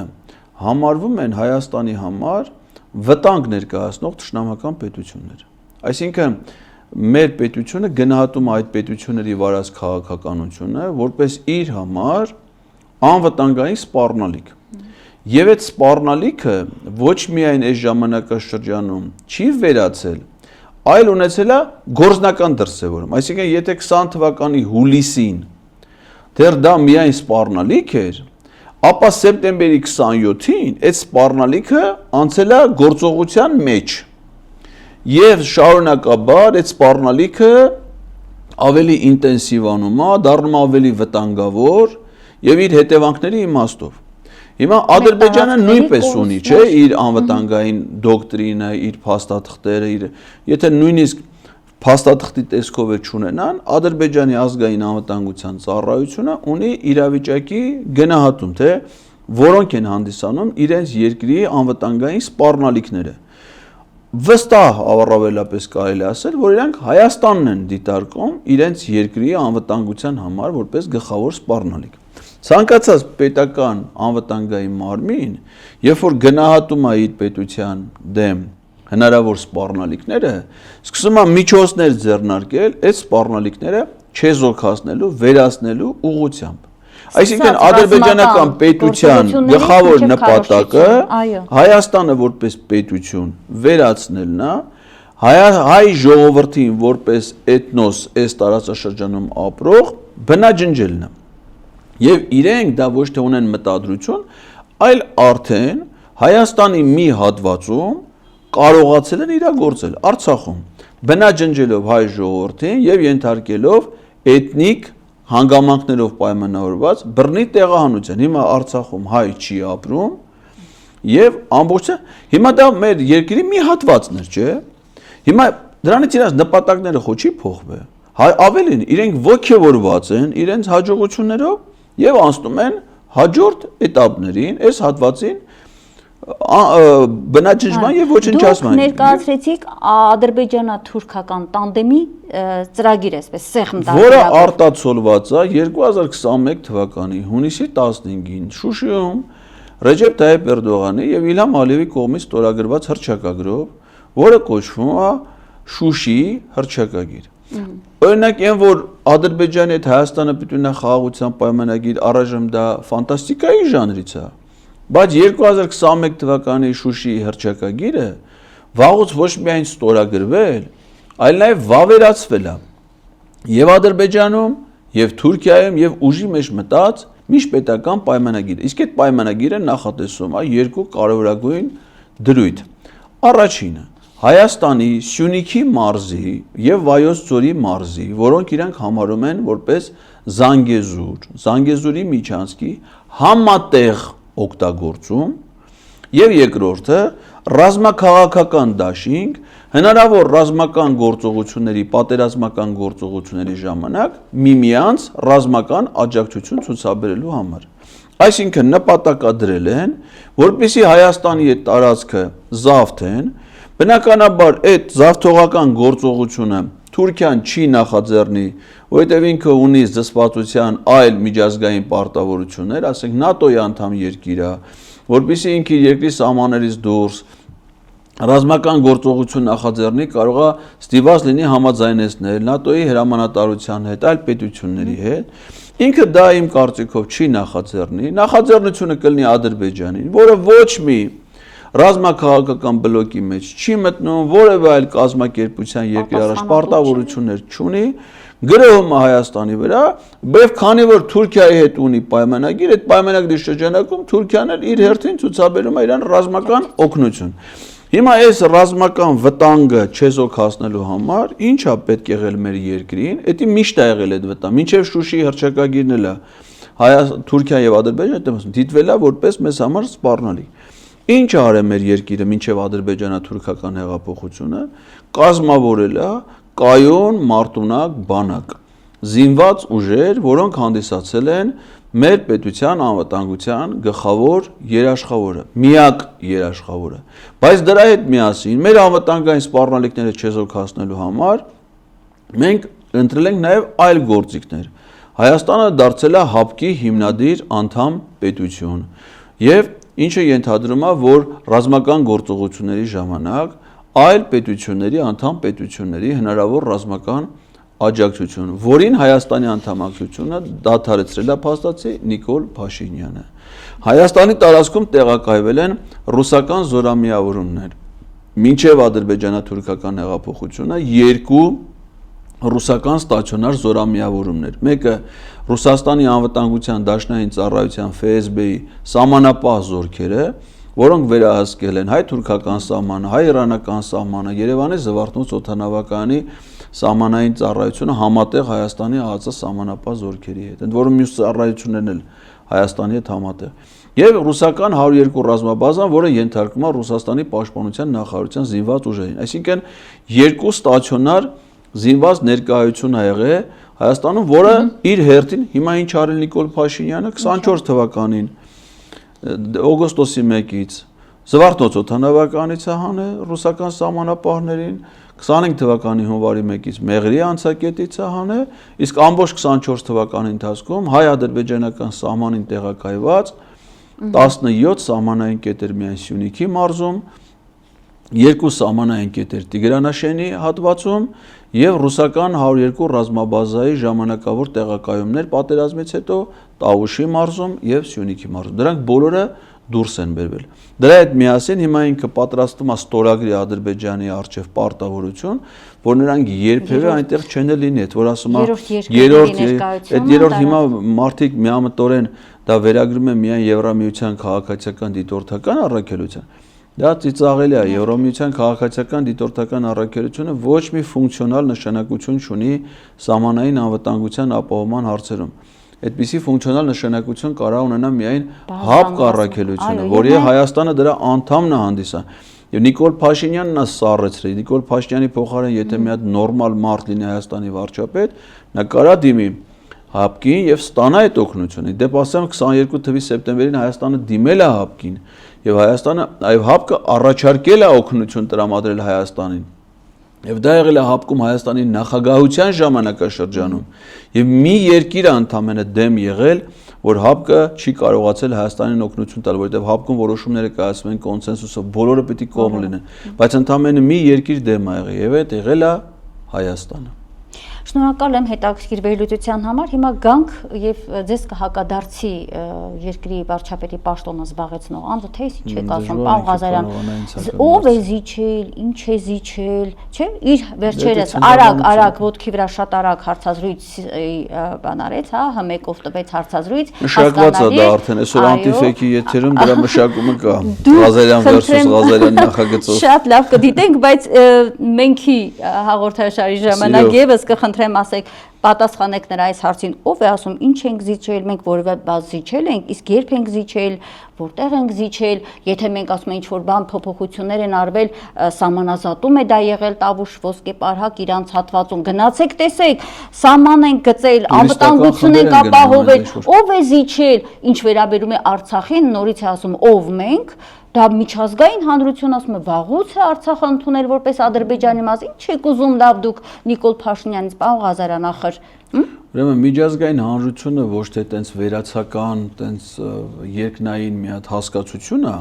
համարվում են Հայաստանի համար վտանգ ներկայացնող ճշնամական պետություններ։ Այսինքն մեր պետությունը գնահատում է այդ պետությունների վարած քաղաքականությունը որպես իր համար անվտանգային սպառնալիք։ Եվ այդ սպառնալիքը ոչ միայն այս ժամանակաշրջանում չի վերացել, այլ ունեցել է գործնական դրսևորում։ Այսինքն, եթե 20 թվականի հուլիսին դեռ դա միայն սպառնալիք էր, ապա սեպտեմբերի 27-ին այդ սպառնալիքը անցել է գործողության մեջ։ Եվ շարունակաբար այդ սպառնալիքը ավելի ինտենսիվանում է, դառնում է ավելի վտանգավոր եւ իր հետևանքների իմաստով։ Հիմա Ադրբեջանը նույնպես ունի, չէ, իր անվտանգային դոկտրինը, իր փաստաթղթերը, եթե նույնիսկ փաստաթղթի տեսքով է չունենան, Ադրբեջանի ազգային անվտանգության ծառայությունը ունի իրավիճակի գնահատում, թե որոնք են հանդիսանում իրենց երկրի անվտանգային սպառնալիքները։ Վստահ առավելապես կարելի ասել, որ իրանք Հայաստանն են դիտարկում իրենց երկրի անվտանգության համար որպես գլխավոր սպառնալիք։ Ցանկացած պետական անվտանգային մարմին, երբ որ գնահատում է իր պետության դեմ հնարավոր սպառնալիքները, սկսում է միջոցներ ձեռնարկել այդ սպառնալիքները չեզոքացնելու, վերացնելու ուղղությամբ։ Այսինքն ադրբեջանական պետության գլխավոր նպատակը Հայաստանը որպես պետություն վերացնելն է, հայ ժողովրդին որպես էթնոս այս տարածաշրջանում ապրող բնաջնջելն է։ Եվ իրենք դա ոչ թե ունեն մտադրություն, այլ արդեն Հայաստանի մի հատվածում կարողացել են իրագործել Արցախում, բնաջնջելով հայ ժողովրդին եւ ենթարկելով էթնիկ հանգամանքներով պայմանավորված բռնի տեղահանության։ Հիմա Արցախում հայ չի ապրում եւ ամբողջը հիմա դա մեր երկրի մի հատվածն է, չէ՞։ Հիմա դրանից իրաց նպատակները ხო չի փոխվել։ Ավելին, իրենք ոգևորված են իրենց հաջողություններով եւ անցնում են հաջորդ էտապներին, այս հատվածին բնաջնջման եւ ոչնչացման։ Դուք ներկայացրեցիք ադրբեջանա-թուրքական տանդեմի ծրագիր, այսպես սեղմ տալու, որը արտացոլված է 2021 թվականի հունիսի 15-ին Շուշիում Ռեջեփ Թայիփ Էրդողանի եւ Իլհամ Ալիևի կողմից ստորագրված հռչակագրով, որը կոչվում է Շուշիի հռչակագիր։ Օրինակ, այն որ Ադրբեջանի հետ Հայաստանը պիտի ունենա խաղաղության պայմանագիր, առայժմ դա ֆանտաստիկայի ժանրից է, բայց 2021 թվականի Շուշիի հռչակագիրը վաղուց ոչ միայն ստորագրվել, այլ նաև վավերացվել է եւ Ադրբեջանում, եւ Թուրքիայում, եւ ուժի մեջ մտած միջպետական պայմանագիր։ Իսկ այդ պայմանագիրը նախատեսում է երկու կարևորագույն դրույթ։ Առաջինը Հայաստանի Սյունիքի մարզի եւ Վայոց ձորի մարզի, որոնք իրանք համարում են որպես Զանգեզուրի միջանցքի համատեղ օգտագործում, եւ երկրորդը ռազմաքաղաքական դաշինք հնարավոր ռազմական գործողությունների, պատերազմական գործողությունների ժամանակ միմյանց ռազմական աջակցություն ցուցաբերելու համար։ Այսինքն նպատակադրել են, որպեսզի Հայաստանի այդ տարածքը զավթեն, բնականաբար այդ զավթողական գործողությունը Թուրքիան չի նախաձեռնի, որովհետև ինքը ունի զսպվածության այլ միջազգային պարտավորություններ, ասենք ՆԱՏՕ-ի անդամ երկիր է, որպեսզի ինքը իր երկրի սահմաններից դուրս ռազմական գործողություն նախաձեռնի, կարող է ստիպված լինի համաձայնեցնել ՆԱՏՕ-ի հրամանատարության հետ, այլ պետությունների հետ։ Ինքը դա իմ կարծիքով չի նախաձեռնի, նախաձեռնությունը կլինի Ադրբեջանին, որը ոչ մի ռազմաքաղաքական բլոկի մեջ չի մտնում, որևէ այլ կազմակերպության երկրի առաջ պարտավորություններ չունի, գրոհում է Հայաստանի վրա, բայց քանի որ Թուրքիայի հետ ունի պայմանագիր, այդ պայմանագրի շրջանակում Թուրքիան էլ իր հերթին ցուցաբերում է իրան ռազմական օգնություն։ Հիմա այս ռազմական վտանգը չեզոք հասնելու համար ինչ է պետք եղել մեր երկրին, դա միշտ է եղել այդ վտանգը, մինչև Շուշիի հռչակագիրն էլ է Թուրքիա եւ Ադրբեջանը դիտվել է որպես մեզ համար սպառնալի։ Ինչ արել մեր երկիրը մինչև ադրբեջանա-թուրքական հեղափոխությունը, կազմավորել է կայուն մարտունակ բանակ, զինված ուժեր, որոնք հանդիսացել են մեր պետության անվտանգության գլխավոր երաշխավորը, միակ երաշխավորը։ Բայց դրա հետ միասին մեր անվտանգային սպառնալիքները չեզոք հասնելու համար մենք ընտրել ենք նաև այլ գործիքներ։ Հայաստանը դարձել է ՀԱՊԿ-ի հիմնադիր անդամ պետություն եւ ինչը ենթադրում է, որ ռազմական գործողությունների ժամանակ այլ պետությունների անդամ պետությունների հնարավոր ռազմական աջակցություն, որին Հայաստանի անդամակցությունը դադարեցրել է փաստացի Նիկոլ Փաշինյանը։ Հայաստանի տարածքում տեղակայվել են ռուսական զորամիավորումներ։ Մինչև ադրբեջանա-թուրքական հեղափոխությունը երկու ռուսական ստացիոնար զորամիավորումներ։ Մեկը Ռուսաստանի անվտանգության դաշնային ծառայության ՖՍԲ-ի սահմանապահ զորքերը, որոնք վերահսկել են հայ-թուրքական սահմանը, հայ-իրանական սահմանը, Երևանի Զվարթնոց օդանավակայանի սահմանային ծառայությունը համատեղ Հայաստանի ԱԱԾ սահմանապահ զորքերի հետ, ընդ որում մյուս ծառայություններն էլ Հայաստանի հետ համատեղ։ Եվ ռուսական 102 ռազմաբազան, որը ենթարկվում է Ռուսաստանի պաշտպանության նախարարության զինված ուժերին։ Այսինքն երկու ստացիոնար զինված ներկայություն ա եղել Հայաստանում, որը իր հերթին հիմա ինչ արել Նիկոլ Փաշինյանը 24 թվականին օգոստոսի 1-ից Զվարթնոց օդանավականից է հանել ռուսական սահմանապահներին, 25 թվականի հունվարի 1-ից Մեղրի անցակետից է հանել, իսկ ամբողջ 24 թվականի ընթացքում հայ-ադրբեջանական սահմանին տեղակայված 17 սահմանային կետեր միայն Սյունիքի մարզում, 2 սահմանային կետեր Տիգրանաշենի հատվածում եւ ռուսական 102 ռազմաբազայի ժամանակավոր տեղակայումներ պատերազմից հետո Տավուշի մարզում եւ Սյունիքի մարզում։ Դրանք բոլորը դուրս են բերվել։ Դրա հետ միասին հիմա ինքը պատրաստում է ստորագրի Ադրբեջանի արչեւ պարտավորություն, որ նրանք երբևէ այնտեղ չեն լինի, այդ որ ասում է երրորդ հիմա մարդիկ միամտորեն դա վերագրում են միայն Եվրամիության քաղաքացիական դիտորդական առաքելության։ Դա ծիծաղելի է, Եվրամիության քաղաքացիական դիտորդական առաքելությունը ոչ մի ֆունկցիոնալ նշանակություն չունի սահմանային անվտանգության ապահովման հարցերում։ Այդպիսի ֆունկցիոնալ նշանակություն կարող ունենա միայն ՀԱՊԿ առաքելությունը, որի Հայաստանը դրա անդամն է հանդիսանում։ Եվ Նիկոլ Փաշինյանն է սառեցրել, Նիկոլ Փաշինյանի փոխարեն եթե մի հատ նորմալ մարդ լինի Հայաստանի վարչապետ, նա կարա դիմի ՀԱՊԿ-ին եւ ստանա այդ օգնությունը։ Դեպ ասեմ 22 թվականի սեպտեմբերին Հայաստանը դիմել է ՀԱՊԿ-ին եւ Հայաստանը այլ ՀԱՊԿ-ը առաջարկել է օգնություն տրամադրել Հայաստանին։ Եվ դա եղել է ՀԱՊԿ-ում Հայաստանի նախագահության ժամանակաշրջանում եւ մի երկիր ընդամենը դեմ եղել, որ ՀԱՊԿ-ը չի կարողացել Հայաստանին օգնություն տալ, որովհետեւ ՀԱՊԿ-ում որոշումները կայացվում են կոնսենսուսով, բոլորը պետք է կողմ լինեն, բայց ընդամենը մի երկիր դեմ ա եղել եւ այդ եղել է Հայաստանը։ Շնորհակալ եմ հետաքրքիր վերլուծության համար։ Հիմա գանք եւ ձեզ կհակադարձի երկրի վարչապետի պաշտոնը զբաղեցնող անձը, թե ինչ եք ասում, պարոն Ղազարյան, ով է զիջել, ինչ է զիջել, չէ՞, իր վերջերս արագ ոտքի վրա շատ արագ հարցազրույց բան արեց, հա, հմեկով տվեց հարցազրույց, մշակված է դա արդեն այսօր անտիֆեքի եթերում դրա մշակումը կա։ Ղազարյան versus Ղազարյան նախագծով։ Շատ լավ կդիտենք, բայց մենքի հաղորդաշարի ժամանակ եւս կխնդրեմ ասեք, պատասխանեք նրա այս հարցին, ով է ասում ինչ ենք զիջել, մենք որևէ բաց զիջել ենք, իսկ երբ ենք զիջել, որտեղ ենք զիջել, եթե մենք ասում ենք ինչ-որ բան փոփոխություններ են արվել, սահմանազատում է դա եղել Տավուշ ոսկե պարհակ իրանց հատվածում, գնացեք տեսեք, սահման են գծել, անվտանգություն են ապահովել, ով է զիջել, ինչ վերաբերում է Արցախին, նորից է ասում ով մենք, դա միջազգային հանրություն ասում է վաղուց է Արցախը ընդունել որպես Ադրբեջանի մաս, ինչ եք ուզում լավ դուք Նիկոլ Փաշինյանից, պարոն Ղազարյան, ախր։ Ուրեմն միջազգային հանրությունը ոչ թե տենց վերացական, տենց երկնային մի հատ հասկացություն է,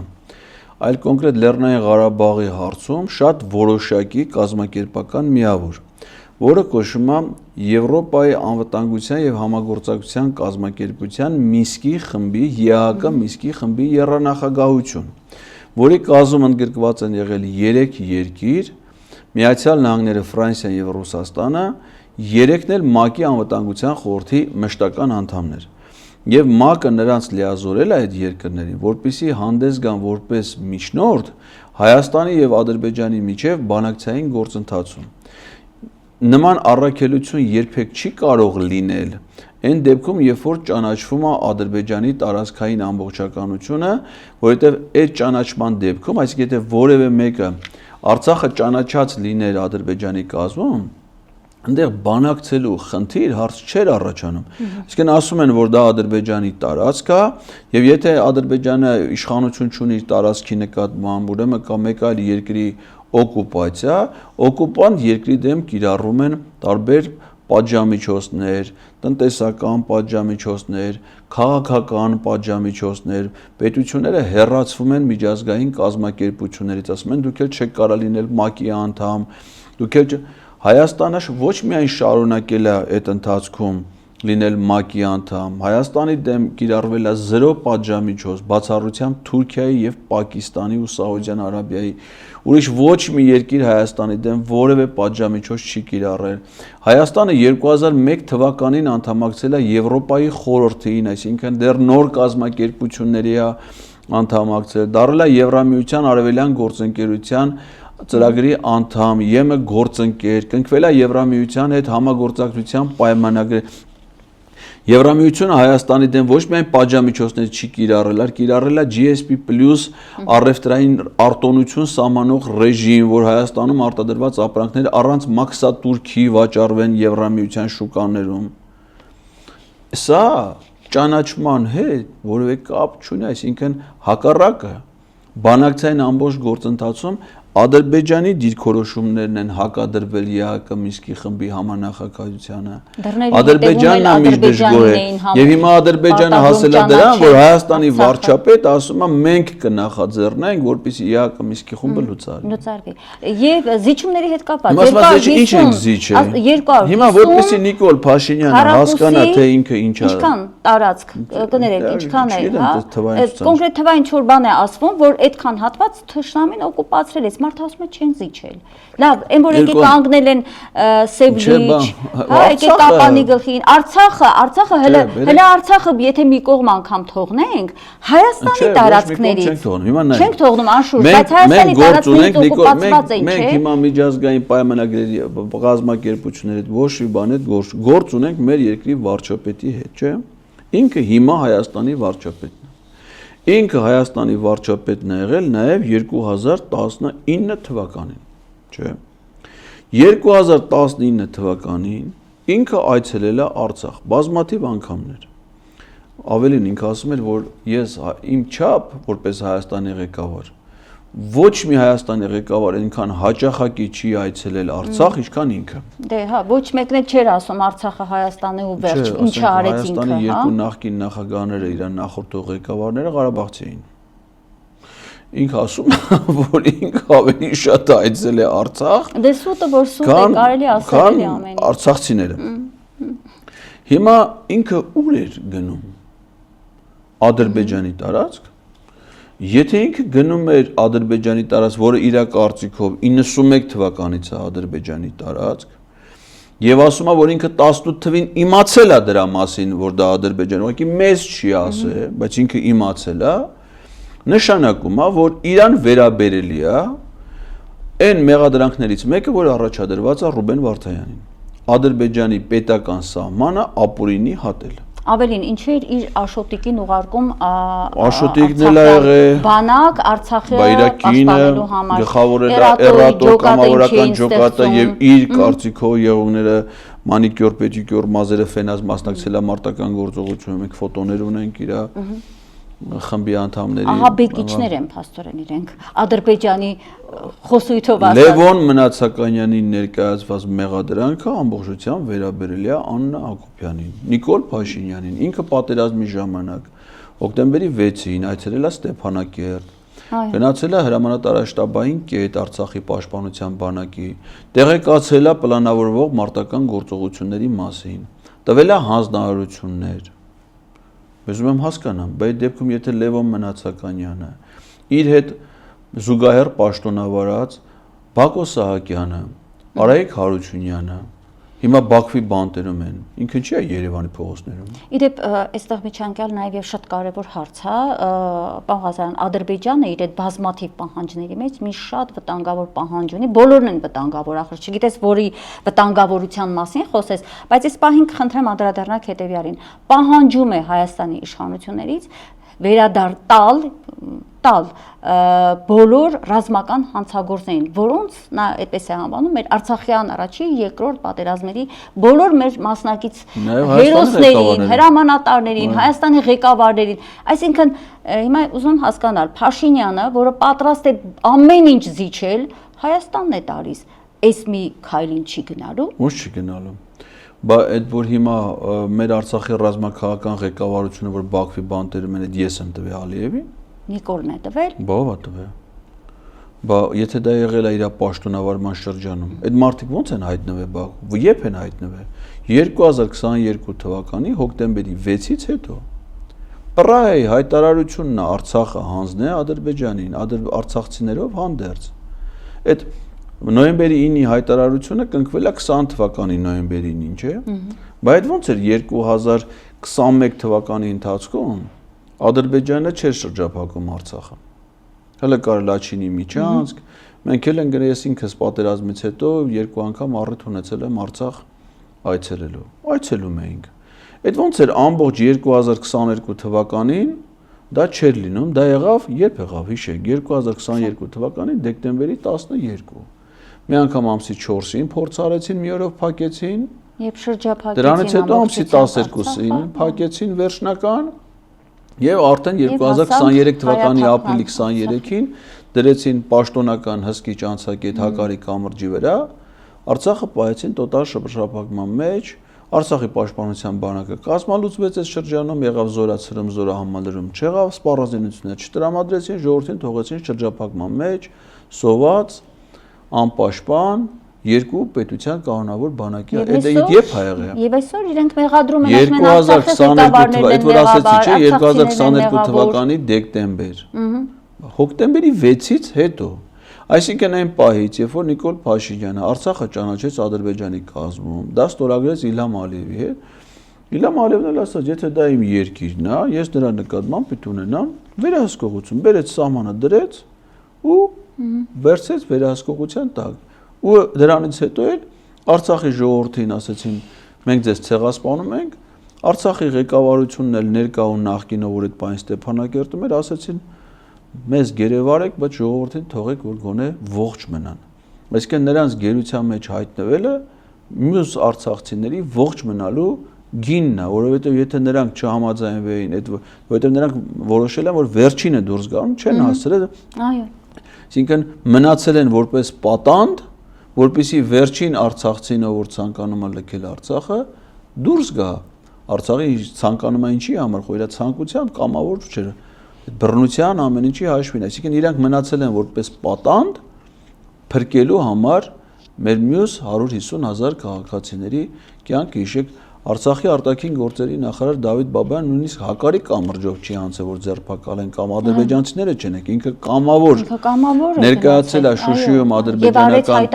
այլ կոնկրետ Լեռնային Ղարաբաղի հարցում շատ որոշակի կազմակերպական միավոր, որը կոչվում է Եվրոպայի անվտանգության եւ համագործակցության կազմակերպության Մինսկի խմբի, ԵԱՀԿ Մինսկի խմբի եռանախագահություն, որի կազմում ընդգրկված են եղել 3 երկիր, Միացյալ Նահանգները, Ֆրանսիան եւ Ռուսաստանը, 3-ն էլ ՄԱԿ-ի անվտանգության խորհրդի մշտական անդամներ։ Եվ ՄԱԿ-ը նրանց լիազորել է այդ երկրներին, որպեսզի հանդես գան որպես միջնորդ Հայաստանի եւ Ադրբեջանի միջև բանակցային գործընթացում։ Նման առաքելություն երբեք չի կարող լինել այն դեպքում, երբ որ ճանաչվում է Ադրբեջանի տարածքային ամբողջականությունը, որովհետև այդ ճանաչման դեպքում, այսինքն եթե որևէ մեկը Արցախը ճանաչած լիներ Ադրբեջանի կազմում, այնտեղ բանակցելու խնդիր հարց չէր առաջանում։ Այսինքն ասում են, որ դա Ադրբեջանի տարածք է, եւ եթե Ադրբեջանը իշխանություն չունի իր տարածքի նկատմամբ, ուրեմն կա մեկ այլ երկրի օկուպացիա, օկուպանտ երկրի դեմ կիրառում են տարբեր պատժամիջոցներ, տնտեսական պատժամիջոցներ, քաղաքական պատժամիջոցներ, պետությունները հեռացվում են միջազգային կազմակերպություններից, ասում են դուք էլ չեք կարող լինել ՄԱԿ-ի անդամ, դուք էլ Հայաստանը ոչ միայն շարունակել է այդ ընթացքում լինել ՄԱԿ-ի անդամ, Հայաստանի դեմ կիրառվել է 0 պատժամիջոց, բացառությամբ Թուրքիայի եւ Պակիստանի ու Սաուդյան Արաբիայի, ուրիշ ոչ մի երկիր Հայաստանի դեմ որևէ պատժամիջոց չի կիրառել։ Հայաստանը 2001 թվականին անդամակցել է Եվրոպայի խորհրդին, այսինքն դեռ նոր կազմակերպությունների է անդամակցել, դարձել է Եվրամիության արևելյան գործընկերության ծրագրի անդամ, ԵՄ գործընկեր, կնքվել է Եվրամիության հետ համագործակցության պայմանագրի։ Եվրամիությունը Հայաստանի դեմ ոչ միայն պատժամիջոցներ չի կիրառել, այլ կիրառել է GSP+ առևտրային արտոնություն սահմանող ռեժիմ, որ Հայաստանում արտադրված ապրանքներ առանց մաքսատուրքի վաճառվեն Եվրամիության շուկաներում։ Սա ճանաչման հետ որևէ կապ չունի, այսինքն հակառակը բանակցային ամբողջ գործընթացում Ադրբեջանի դիրքորոշումներն են հակադրվել ԵԱՀԿ Մինսկի խմբի համանախագահությանը։ Ադրբեջանն է միջդժգոհ է, եւ հիմա Ադրբեջանը հասել է դրան, որ Հայաստանի վարչապետը ասում է մենք կնախաձեռնենք, որպեսզի ԵԱՀԿ Մինսկի խումբը լուծարվի։ Եվ զիջումների հետ կապված ինչ ենք զիջել։ Հիմա որպեսզի Նիկոլ Փաշինյանը հասկանա, թե ինքը ինչ է։ Ինչքան տարածք, կներեք, ինչքան է, հա։ Կոնկրետ թվային ինչ-որ բան է ասվում, որ այդքան հատված թշնամին օկուպացրել է, մարդը ասում է չեն զիջել։ Լավ, այն որ եկեք կանգնել են Սևլիչ, հա, եկեք Կապանի գլխին, Արցախը հələ Արցախը եթե մի կողմ անգամ թողնենք, Հայաստանի տարածքներից չենք թողնում անշուշտ, բայց Հայաստանի տարածքներից օկուպացված են, չէ՞։ Մենք հիմա միջազգային պայմանագրերի կազմակերպությունների հետ ոչ մի բան հետ գործ ունենք մեր երկրի վարչապետի հետ, չէ՞։ Ինքը հիմա Հայաստանի վարչապետն է։ Ինքը Հայաստանի վարչապետն է եղել նաև 2019 թվականին, չէ։ 2019 թվականին ինքը այցելել է Արցախ բազմաթիվ անգամներ։ Ավելին ինքը ասում էր, որ ես իմ չափ որպես Հայաստանի ղեկավար ոչ մի Հայաստանի ղեկավար այնքան հաճախակի չի այցելել Արցախ, ինչքան ինքը։ Դե հա, ոչ մեկն էլ չէր ասում Արցախը Հայաստանի ու վերջ, ինչը արեց ինքը, հա։ Հայաստանի երկու նախկին նախագահները, իրան նախորդող ղեկավարները Ղարաբաղցի էին։ Ինքը ասում է, որ ինքը ավելի շատ այցել է Արցախ։ Դե սուտը որ սուտ է, կարելի ասել է ամեն ինչ։ Արցախցիները։ Հիմա ինքը ուր էր գնում։ Ադրբեջանի տարածք։ Եթե ինքը գնում էր Ադրբեջանի տարածք, որը իր կարծիքով 91 թվականից է Ադրբեջանի տարածք, եւ ասում է, որ ինքը 18 թվին իմացել է դրա մասին, որ դա Ադրբեջան, ուղղակի մեզ չի ասել, բայց ինքը իմացել է, նշանակում է, որ իրան վերաբերելի է այն մեղադրանքներից մեկը, որ առաջադրված է Ռուբեն Վարդանյանին։ Ադրբեջանի պետական սահմանը ապօրինի հատել։ Ավելին, ինչի էր իր Աշոտիկին ուղարկում Աշոտիկն էլ ա եղել բանակ Արցախը Բայրակինը պաշտպանելու համար, գլխավորել Էրատո կամավորական ջոկատը եւ իր կարծիքով եղողները մանիկյոր, պետիկյոր մազերը ֆենազ մասնակցել է մարտական գործողությունում, մենք ֆոտոներ ունենք իր խմբի անդամների։ Ահա բեկիչներ են փաստորեն իրենք Ադրբեջանի խոսույթով ասած։ Լևոն Մնացականյանի ներկայացված մեղադրանքը ամբողջությամբ վերաբերել է Աննա Հակոբյանին, Նիկոլ Փաշինյանին, ինքը պատերազմի ժամանակ հոկտեմբերի 6-ին այցելել է Ստեփանակերտ, գնացել է հրամանատարաշտաբային կետ Արցախի պաշտպանության բանակի, տեղեկացել է պլանավորվող մարտական գործողությունների մասին, տվել է հանձնարարություններ։ Ես ուզում եմ հասկանամ, բայց դեպքում եթե Լևոն Մնացականյանը իր հետ զուգահեռ պաշտոնավարած Բակո Սահակյանը, Արայիկ Հարությունյանը հիմա Բաքվի բանտերում են, ինքը չի է Երևանի փողոցներում։ Իդեպ այստեղ միջանկյալ նաև եւ շատ կարևոր հարց է, պարոն Ղազարյան, Ադրբեջանը իր այդ բազմաթիվ պահանջների մեջ մի շատ վտանգավոր պահանջ ունի, բոլորն են վտանգավոր, ախր չգիտես որի վտանգավորության մասին խոսես, բայց այս պահին կխնդրեմ անդրադառնալ հետեւյալին, պահանջում է Հայաստանի իշխանություններից վերադարձ տալ բոլոր ռազմական հանցագործներին, որոնց նա այդպես է անվանում մեր Արցախյան առաջի, երկրորդ պատերազմների բոլոր մեր մասնակից հերոսներին, հրամանատարներին, Հայաստանի ղեկավարներին, այսինքն հիմա ուզում եմ հասկանալ, Փաշինյանը, որը պատրաստ է ամեն ինչ զիջել, Հայաստանն է տալիս, այս մի քայլին չի գնալու։ Ո՞նց չի գնալու։ Բա այդ որ հիմա մեր Արցախի ռազմաքաղաքական ղեկավարությունը որ Բաքվի բանտերում են, ես եմ տվել Ալիևին։ Նիկոլն է տվել։ Ո՞վ է տվել։ Բա եթե դա եղել է իր պաշտոնավարման շրջանում, այդ մարդիկ ո՞նց են հայտնվել Բաքվում, երբ են հայտնվել։ 2022 թվականի հոկտեմբերի 6-ից հետո Պրահայի հայտարարությունն է Արցախը հանձնել Ադրբեջանին, արցախցիներով հանդերձ։ Այդ նոյեմբերի 9-ի հայտարարությունը կնքվել է 20 թվականի նոյեմբերի 9-ին, չէ՞։ Բայց ոնց էր 2021 թվականի ընթացքում Ադրբեջանը չէր շրջափակում Արցախը։ Հələ կար Լաչինի միջանցք, մենք էլ ենք ես ինքս պատերազմից հետո երկու անգամ առիթ ունեցել եմ Արցախ այցելում էինք։ Այդ ոնց էր ամբողջ 2022 թվականին դա չէր լինում, դա եղավ, երբ եղավ, հիշեք, 2022 թվականի դեկտեմբերի 12։ Մի անգամ ամսի 4-ին փորձ արեցին, մի օրով փակեցին։ Երբ շրջափակեցին, դրանից հետո ամսի 12-ին փակեցին վերջնական եւ արդեն 2023 թվականի ապրիլի 23-ին դրեցին պաշտոնական հսկիչ անցակետ Հակարի կամրջի վրա, Արցախը պահեցին տոտալ շրջափակման մեջ, Արցախի պաշտպանության բանակը կազմալուծվեց այս շրջանում, եղավ զորացրում, զորահամալրում չեղավ, սպառազինություններ չտրամադրեցին, ժողովրդին թողեցին շրջափակման մեջ, սոված, անպաշտպան, երկու պետության կանոնավոր բանակի, այդ երբ ա եղել։ Եվ այսօր իրենք մեղադրում են 2022 թվականի դեկտեմբեր։ Հոկտեմբերի 6-ից հետո, այսինքն այն պահից, երբ որ Նիկոլ Փաշինյանը Արցախը ճանաչեց Ադրբեջանի կազմում, դա ստորագրեց Իլհամ Ալիևի հետ։ Իլհամ Ալիևն էլ ասաց, եթե դա իմ երկիրն է, ես դրա նկատմամբ պիտի ունենամ վերահսկողություն, բերեց սահմանը դրեց ու վերցրեց վերահսկողության տակ։ Ու դրանից հետո էլ Արցախի ժողովրդին ասեցին, մենք ձեզ ցեղասպանում ենք, Արցախի ղեկավարությունն էլ ներկա ու նախկինով որ այդ պայն Ստեփանակերտում էր, ասեցին մեզ գերեվարեք, բայց ժողովրդին թողեք, որ գոնե ողջ մնան։ Այսինքն նրանց գերության մեջ հայտնվելը մյուս արցախցիների ողջ մնալու գինն է, որովհետև եթե նրանք չհամաձայնվեին, որովհետև նրանք որոշել են, որ վերջինը դուրս գան, չեն հասցրել։ Այո։ Այսինքն մնացել են որպես պատանդ, որպեսզի վերջին արցախցին, որ ցանկանում է լքել Արցախը, դուրս գա։ Արցախի ցանկանում է ինչի համար, խո իր ցանկությամբ կամավոր չէր։ Բռնության ամեն ինչի հաշվին, այսինքն իրանք մնացել են որպես պատանդ փրկելու համար մեր մյուս 150,000 քաղաքացիների կյանքը, հիշեք, Արցախի արտաքին գործերի նախարար Դավիթ Բաբայանը նույնիսկ Հակարի կամրջով չի անցել, որ ձերբակալ են կամ ադրբեջանցիները չեն, ինքը կամավոր ներկայացել է Շուշիում ադրբեջանական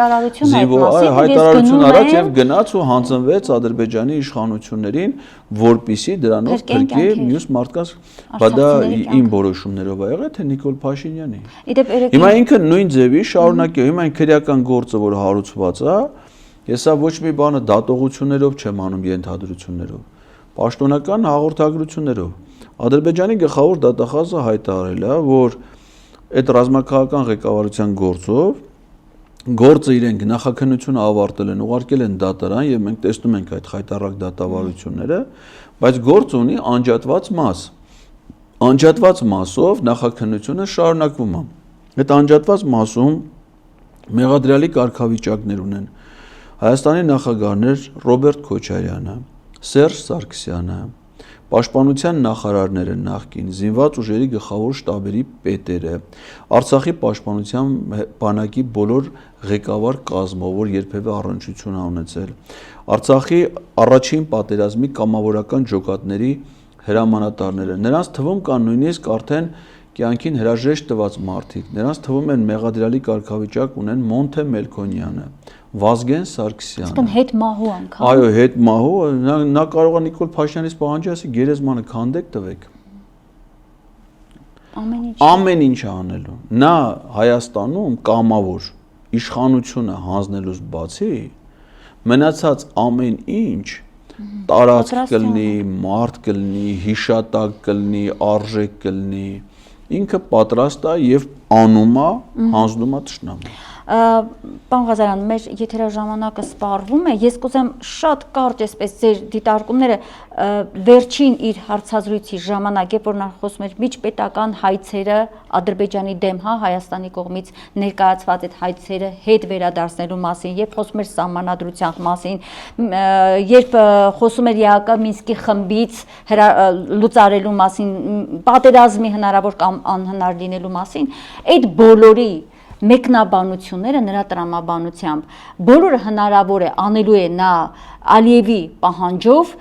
հայտարարություն արած եւ գնաց ու հանձնվեց Ադրբեջանի իշխանություններին, որպիսի դրանով փրկի մյուս մարդկանց, բա դա իմ որոշումներով ա եղել, թե Նիկոլ Փաշինյանի։ Հիմա ինքը նույն ձևի շարունակի, հիմա այն քրեական գործը, որ հարուցված է, Ես սա ոչ մի բանը դատողություններով չեմ անում ենթադրություններով, պաշտոնական հաղորդագրություններով։ Ադրբեջանի գլխավոր դատախազը հայտարարել է, որ այդ ռազմաքաղաքական ղեկավարության գործը իրենք նախաքննությունը ավարտել են, ուղարկել են դատարան եւ մենք տեսնում ենք այդ խայտառակ դատավարությունները, բայց գործը ունի անջատված մաս։ Անջատված մասով նախաքննությունը շարունակվում է։ Այդ անջատված մասում մեղադրյալի կարգավիճակներ ունեն Հայաստանի նախագահներ Ռոբերտ Քոչարյանը, Սերժ Սարգսյանը, Պաշտպանության նախարարները նախկին, զինված ուժերի գլխավոր շտաբերի պետերը, Արցախի պաշտպանության բանակի բոլոր ղեկավար կազմով, որ երբևէ առնչություն ա ունեցել, Արցախի առաջին պատերազմի կամավորական ջոկատների հրամանատարները, նրանց թվում կան նույնիսկ արդեն կյանքին հրաժեշտ տված մարդիկ, նրանց թվում են մեղադրյալի կարգավիճակ ունեն Մոնթե Մելքոնյանը, Վազգեն Սարգսյանը։ Իսկն հետ մահու անգամ։ Այո, հետ մահու, նա կարող է Նիկոլ Փաշինյանից պահանջի, ասի գերեզմանը քանդեք տվեք։ Ամեն ինչ անելու։ Նա Հայաստանում կամավոր իշխանությունը հանձնելուց բացի մնացած ամեն ինչ տարածք կլինի, մարդ կլինի, հիշատակ կլինի, արժեք կլինի, ինքը պատրաստ է եւ անում է, հանձնում է թշնամուն։ Պարոն Ղազարյան, մեր եթերաժամանակը սպառվում է, ես կուզեմ շատ կարճ այսպես ձեր դիտարկումները վերջին իր հարցազրույցի ժամանակ, երբ որ նա խոսում էր միջպետական հայցերը Ադրբեջանի դեմ, Հայաստանի կողմից ներկայացված այդ հայցերը հետ վերադարձնելու մասին, երբ խոսում էր սահմանադրության մասին, երբ խոսում էր ԵԱԿ Մինսկի խմբից լուծարելու մասին, պատերազմի հնարավոր կամ անհնար լինելու մասին, այդ բոլորի մեկնաբանությունները նրա տրամաբանությամբ բոլորը հնարավոր է անելու է նա Ալիևի պահանջով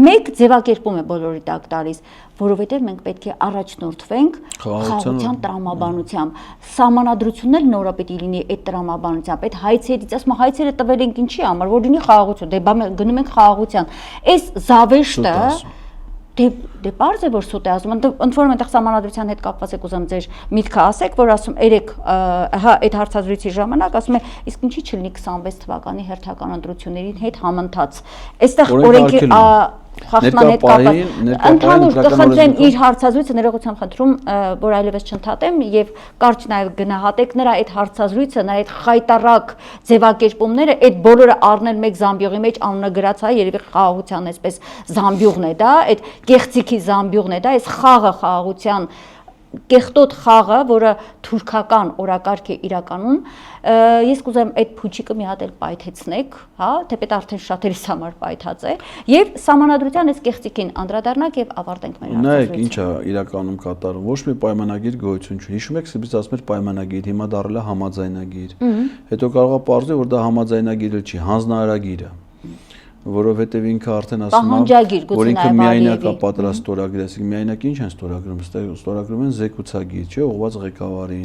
մեկ ձևակերպում է բոլորի տակ տալիս, որովհետև մենք պետք է առաջնորդվենք խաղաղության տրամաբանությամբ, սահմանադրությունն էլ նորը պետք է լինի այդ տրամաբանությամբ, այդ հայցերից, ասում եմ հայցերը տվել ենք ինչի համար, որ լինի խաղաղություն, դե գնում ենք խաղաղության, այս զավեշտը դե պարզ է որ սուտ է ասում, ընդ որում այնտեղ սահմանադրության հետ կապված եք ուզում ձեր միտքը ասեք, որ ասում երեք այդ հարցազրույցի ժամանակ ասում է իսկ ինչի չլինի 26 թվականի հերթական ընտրություններին հետ համընթաց։ Այստեղ օրենքի խախտման հետ կապված ընդհանուր կխնդրեմ իր հարցազրույցը ներողությամբ խնդրում, որ այլևս չընդհատեմ եւ կարճ նաեւ գնահատեք նրա այդ հարցազրույցը, նրա այդ խայտառակ ձևակերպումները, այդ բոլորը առնել մեկ զամբյուղի մեջ անունը գրած է, երևի խաղաղության այսպես զամբյուղն է դա, այդ կեղծիքի զամբյուղն է դա, այս խաղաղության կեղտոտ խաղը, որը թուրքական օրակարգ է իրականում, ես կուզեմ այդ փուչիկը մի հատ էլ պայթեցնեք, թեպետ արդեն շատերիս համար պայթած է, եւ սահմանադրության այս կեղծիկին անդրադառնանք եւ ավարտենք մեր հարցազրույցը։ Նայեք, ինչ է իրականում կատարում, ոչ մի պայմանագիր գոյություն չունի։ Հիշում եք, սկզբից ասում էր պայմանագիր, հիմա դառել է համաձայնագիր։ Հետո կարող է պարզվել, որ դա համաձայնագիրը չի, հանձնարարագիր է։ Որովհետև ինքը արդեն ասում է, որ ինքը միայնակ է պատրաստ ստորագրել, այսինքն միայնակ ինչ են ստորագրում, ստորագրում են զեկուցագիր, չէ, ուղղված ղեկավարին,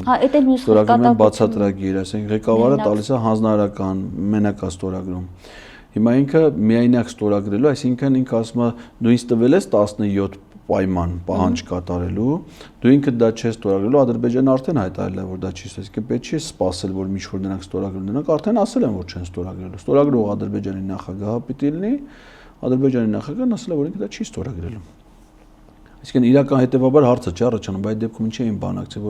ստորագրում են բացատրագիր, այսինքն ղեկավարը տալիս է հանձնարարական, մենակ է ստորագրում։ Հիմա ինքը միայնակ ստորագրելու, այսինքն ինքը ասում է, դու ինձ տվել ես 17 պայման պահանջ կատարելու, դու ինքդ դա չես ստորագրելու, Ադրբեջանը արդեն հայտարարել է, որ դա չի, այսինքն պետք չի սպասել, որ ինչ որ նրանք ստորագրեն, նրանք արդեն ասել են, որ չեն ստորագրելու։ Ստորագրող Ադրբեջանի նախագահը պիտի լինի, Ադրբեջանի նախագահն ասել է, որ ինքը դա չի ստորագրելու։ Այսինքն իրական հետևաբար հարցը չի առաջանում, բայց դեպքում ինչի են բանակցել,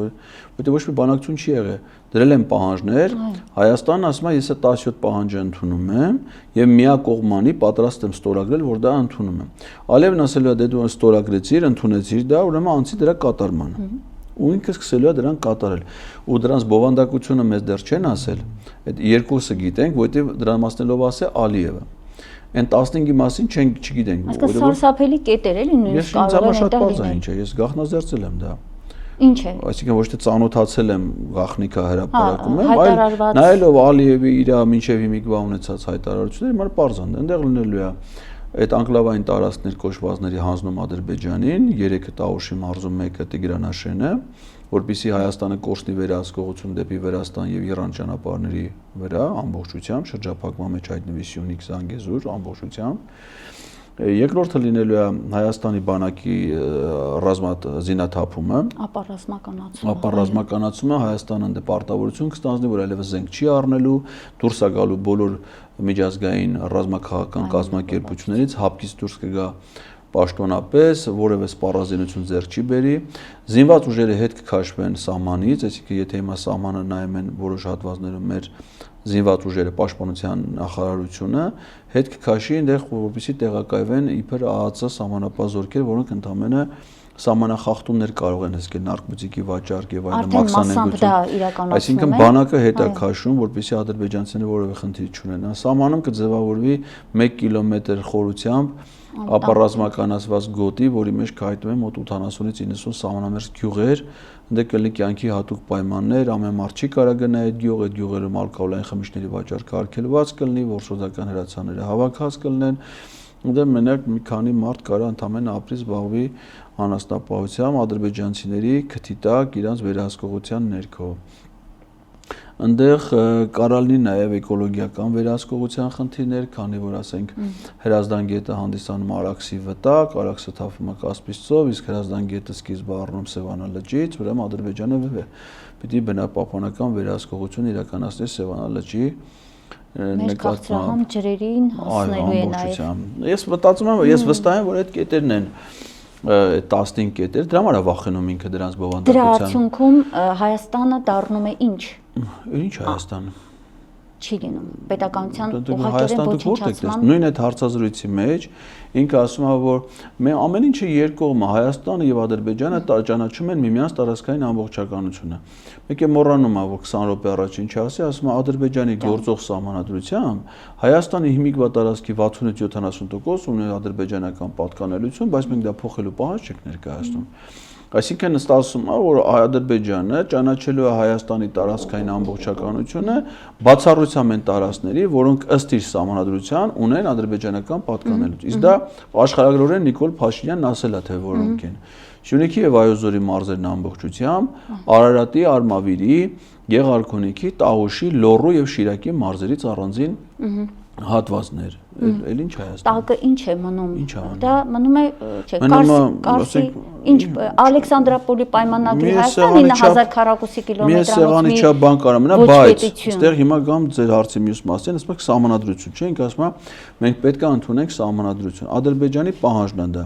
որտեղ ոչ մի բանակցություն չի եղել։ Դրել են պահանջներ, Հայաստանն ասում է, ես է 17 պահանջը ընդունում եմ եւ միակողմանի պատրաստ եմ ստորագրել, որ դա ընդունում եմ։ Ալիևն ասել է, դե դու ստորագրեցիր, ընդունեցիր դա, ուրեմն անցի դրա կատարմանը։ Ու ինքը սկսելու է դրան կատարել։ Ու դրանց բովանդակությունը մեզ դեռ չեն ասել։ Այդ երկուսը գիտենք, որտեղ դրան մասնելով ասե Ալիևը։ Այն 15-ի մասին չգիտենք։ Այսինքն սարսափելի կետեր էլի նույնիսկ կարող են այնտեղ լինել։ Ինչ է, ես գաղտնազերծել եմ դա։ Ինչ է։ Այսինքն ոչ թե ծանոթացել եմ գաղտնիքա հրապարակում եմ, այլ նայելով Ալիևի իր մինչև հիմիկվա ունեցած հայտարարությունները, հիմա պարզան, այնտեղ լինելու է այդ անկլավային տարածքներ կոչվածների հանձնում Ադրբեջանին, 3-ը Տաուշի մարզում, 1-ը Տիգրանաշենը, որպեսզի Հայաստանը կորցնի վերահսկողություն դեպի Վրաստան եւ Իրան ճանապարհների վրա ամբողջությամբ շրջափակման մեջ հայտնվի Սյունիք, Զանգեզուր ամբողջությամբ Երկրորդը լինելու է Հայաստանի բանակի զինաթափումը, ապառազմականացումը, Հայաստանը դե պարտավորություն կստանձնի, որ այլևս զենք չի առնելու, դուրս է գալու բոլոր միջազգային ռազմաքաղաքական կազմակերպություններից, հապկից դուրս կգա պաշտոնապես, որևէ սպառազինություն ձեռք չի բերի, զինված ուժերը հետ կքաշվեն սահմանից, այսինքն եթե հիմա սահմանը նայում են որոշ հատվածներում մեր զինված ուժերը պաշտպանության նախարարությունը հետ կքաշի այնտեղ, որպեսզի տեղակայվեն իբր ԱԱՑ սահմանապահ զորքեր, որոնք ընդամենը սահմանախախտումներ կարող են հսկել նարկոտիկի վաճառք եւ այլն մաքսանենգություն։ Այսինքն բանակը հետ է քաշում, որպեսզի ադրբեջանցիները որևէ խնդիր չունենան։ Սահմանում կձևավորվի 1 կիլոմետր խորությամբ ապառազմականացված գոտի, որի մեջ կհայտնվեն մոտ 80-ից 90 սահմանամերձ գյուղեր, այնտեղ կլինի կյանքի հատուկ պայմաններ, ամեն մարդ չի կարող գնա այդ գյուղերում ալկոհոլային խմիչքների վաճառքը արգելված կլինի, որսորդական հրացանները հավաքած կլինեն, այնտեղ մենակ մի քանի մարդ կարող ընդամենը ապրի զբաղվի անասնապահությամբ ադրբեջանցիների քթի տակ իրանց վերահսկողության ներքո։ Այնտեղ կարող լինի նաև էկոլոգիական վերահսկողության խնդիրներ, քանի որ ասենք Հրազդան գետը հանդիսանում Արաքսի վտակ, Արաքսը թափվում է Կասպից ծով, իսկ Հրազդան գետը սկիզբը առնում Սևանա լճից, ուրեմն Ադրբեջանը պիտի բնապահպանական վերահսկողություն իրականացնի Սևանա լճի նկատմամբ ջրերին հասնելու է նաև։ Ես մտածում եմ, ես վստահ եմ, որ այդ կետերն են 15 կետեր, դրա համար է վախենում ինքը դրանց բովանդակության։ Դրա արդյունքում Հայաստանը դառնում է ինչ։ Ինչ Հայաստանը։ Չի լինում պետականության ուղղակի ոչնչացման։ Նույն այդ հարցազրույցի մեջ ինքը ասում է, որ ամեն ինչը երկկողմ է, Հայաստանը եւ Ադրբեջանը ճանաչում են միմյանց տարածքային ամբողջականությունը։ Մեկ է մոռանում է, որ 20 րոպե առաջ ինչ ասի, ասում է Ադրբեջանի գործող սահմանադրությամբ Հայաստանի հիմիկվա տարածքի 60-70% ունի ադրբեջանական պատկանելություն, բայց մենք դա փոխելու պահանջ չենք ներկայացնում։ Այսինքն ստացվում է, որ Ադրբեջանը ճանաչելու է Հայաստանի տարածքային ամբողջականությունը բացառությամբ այն տարածքների, որոնք ըստ իր սահմանադրության ունեն ադրբեջանական պատկանելություն։ Իսկ դա աշխարհագրորեն Նիկոլ Փաշինյանն ասել է, թե որոնք են։ Սյունիքի եւ Այոզորի մարզերն ամբողջությամբ, Արարատի, Արմավիրի, Գեղարքունիքի, Տաղուշի, Լոռու եւ Շիրակի մարզերից առանձին հատվածներ։ Էլ ինչ Հայաստան։ Տակը ինչ է մնում։ Դա մնում է, չէ, Կարսի, ինչ Ալեքսանդրապոլի պայմանագրի Հայաստան 9000 քառակուսի կիլոմետրանոց։ Մի սեղանի չափ բան կարող մնա, բայց այստեղ հիմա գամ ձեր հարցի մյուս մասին, ասում եք սահմանադրություն, չէ՞, ինք ասում է մենք պետք է ընդունենք սահմանադրություն։ Ադրբեջանի պահանջն է դա։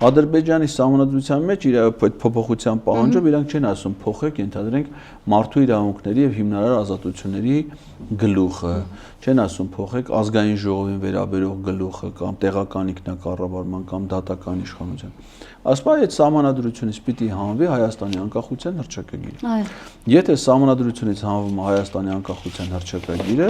Ադրբեջանի սահմանադրության մեջ իր փոփոխության պահանջով իրանք չեն ասում փոխեք, ենթադրենք մարդու իրավունքների եւ հիմնարար ազատությունների գլուխը, չեն ասում փոխեք ազգային ժողովին վերաբերող գլուխը կամ տեղական ինքնակառավարման կամ դատական իշխանության։ Ասում է այդ սահմանադրությունից պիտի հանվի Հայաստանի անկախության հռչակագիրը։ Եթե սահմանադրությունից հանվում է Հայաստանի անկախության հռչակագիրը,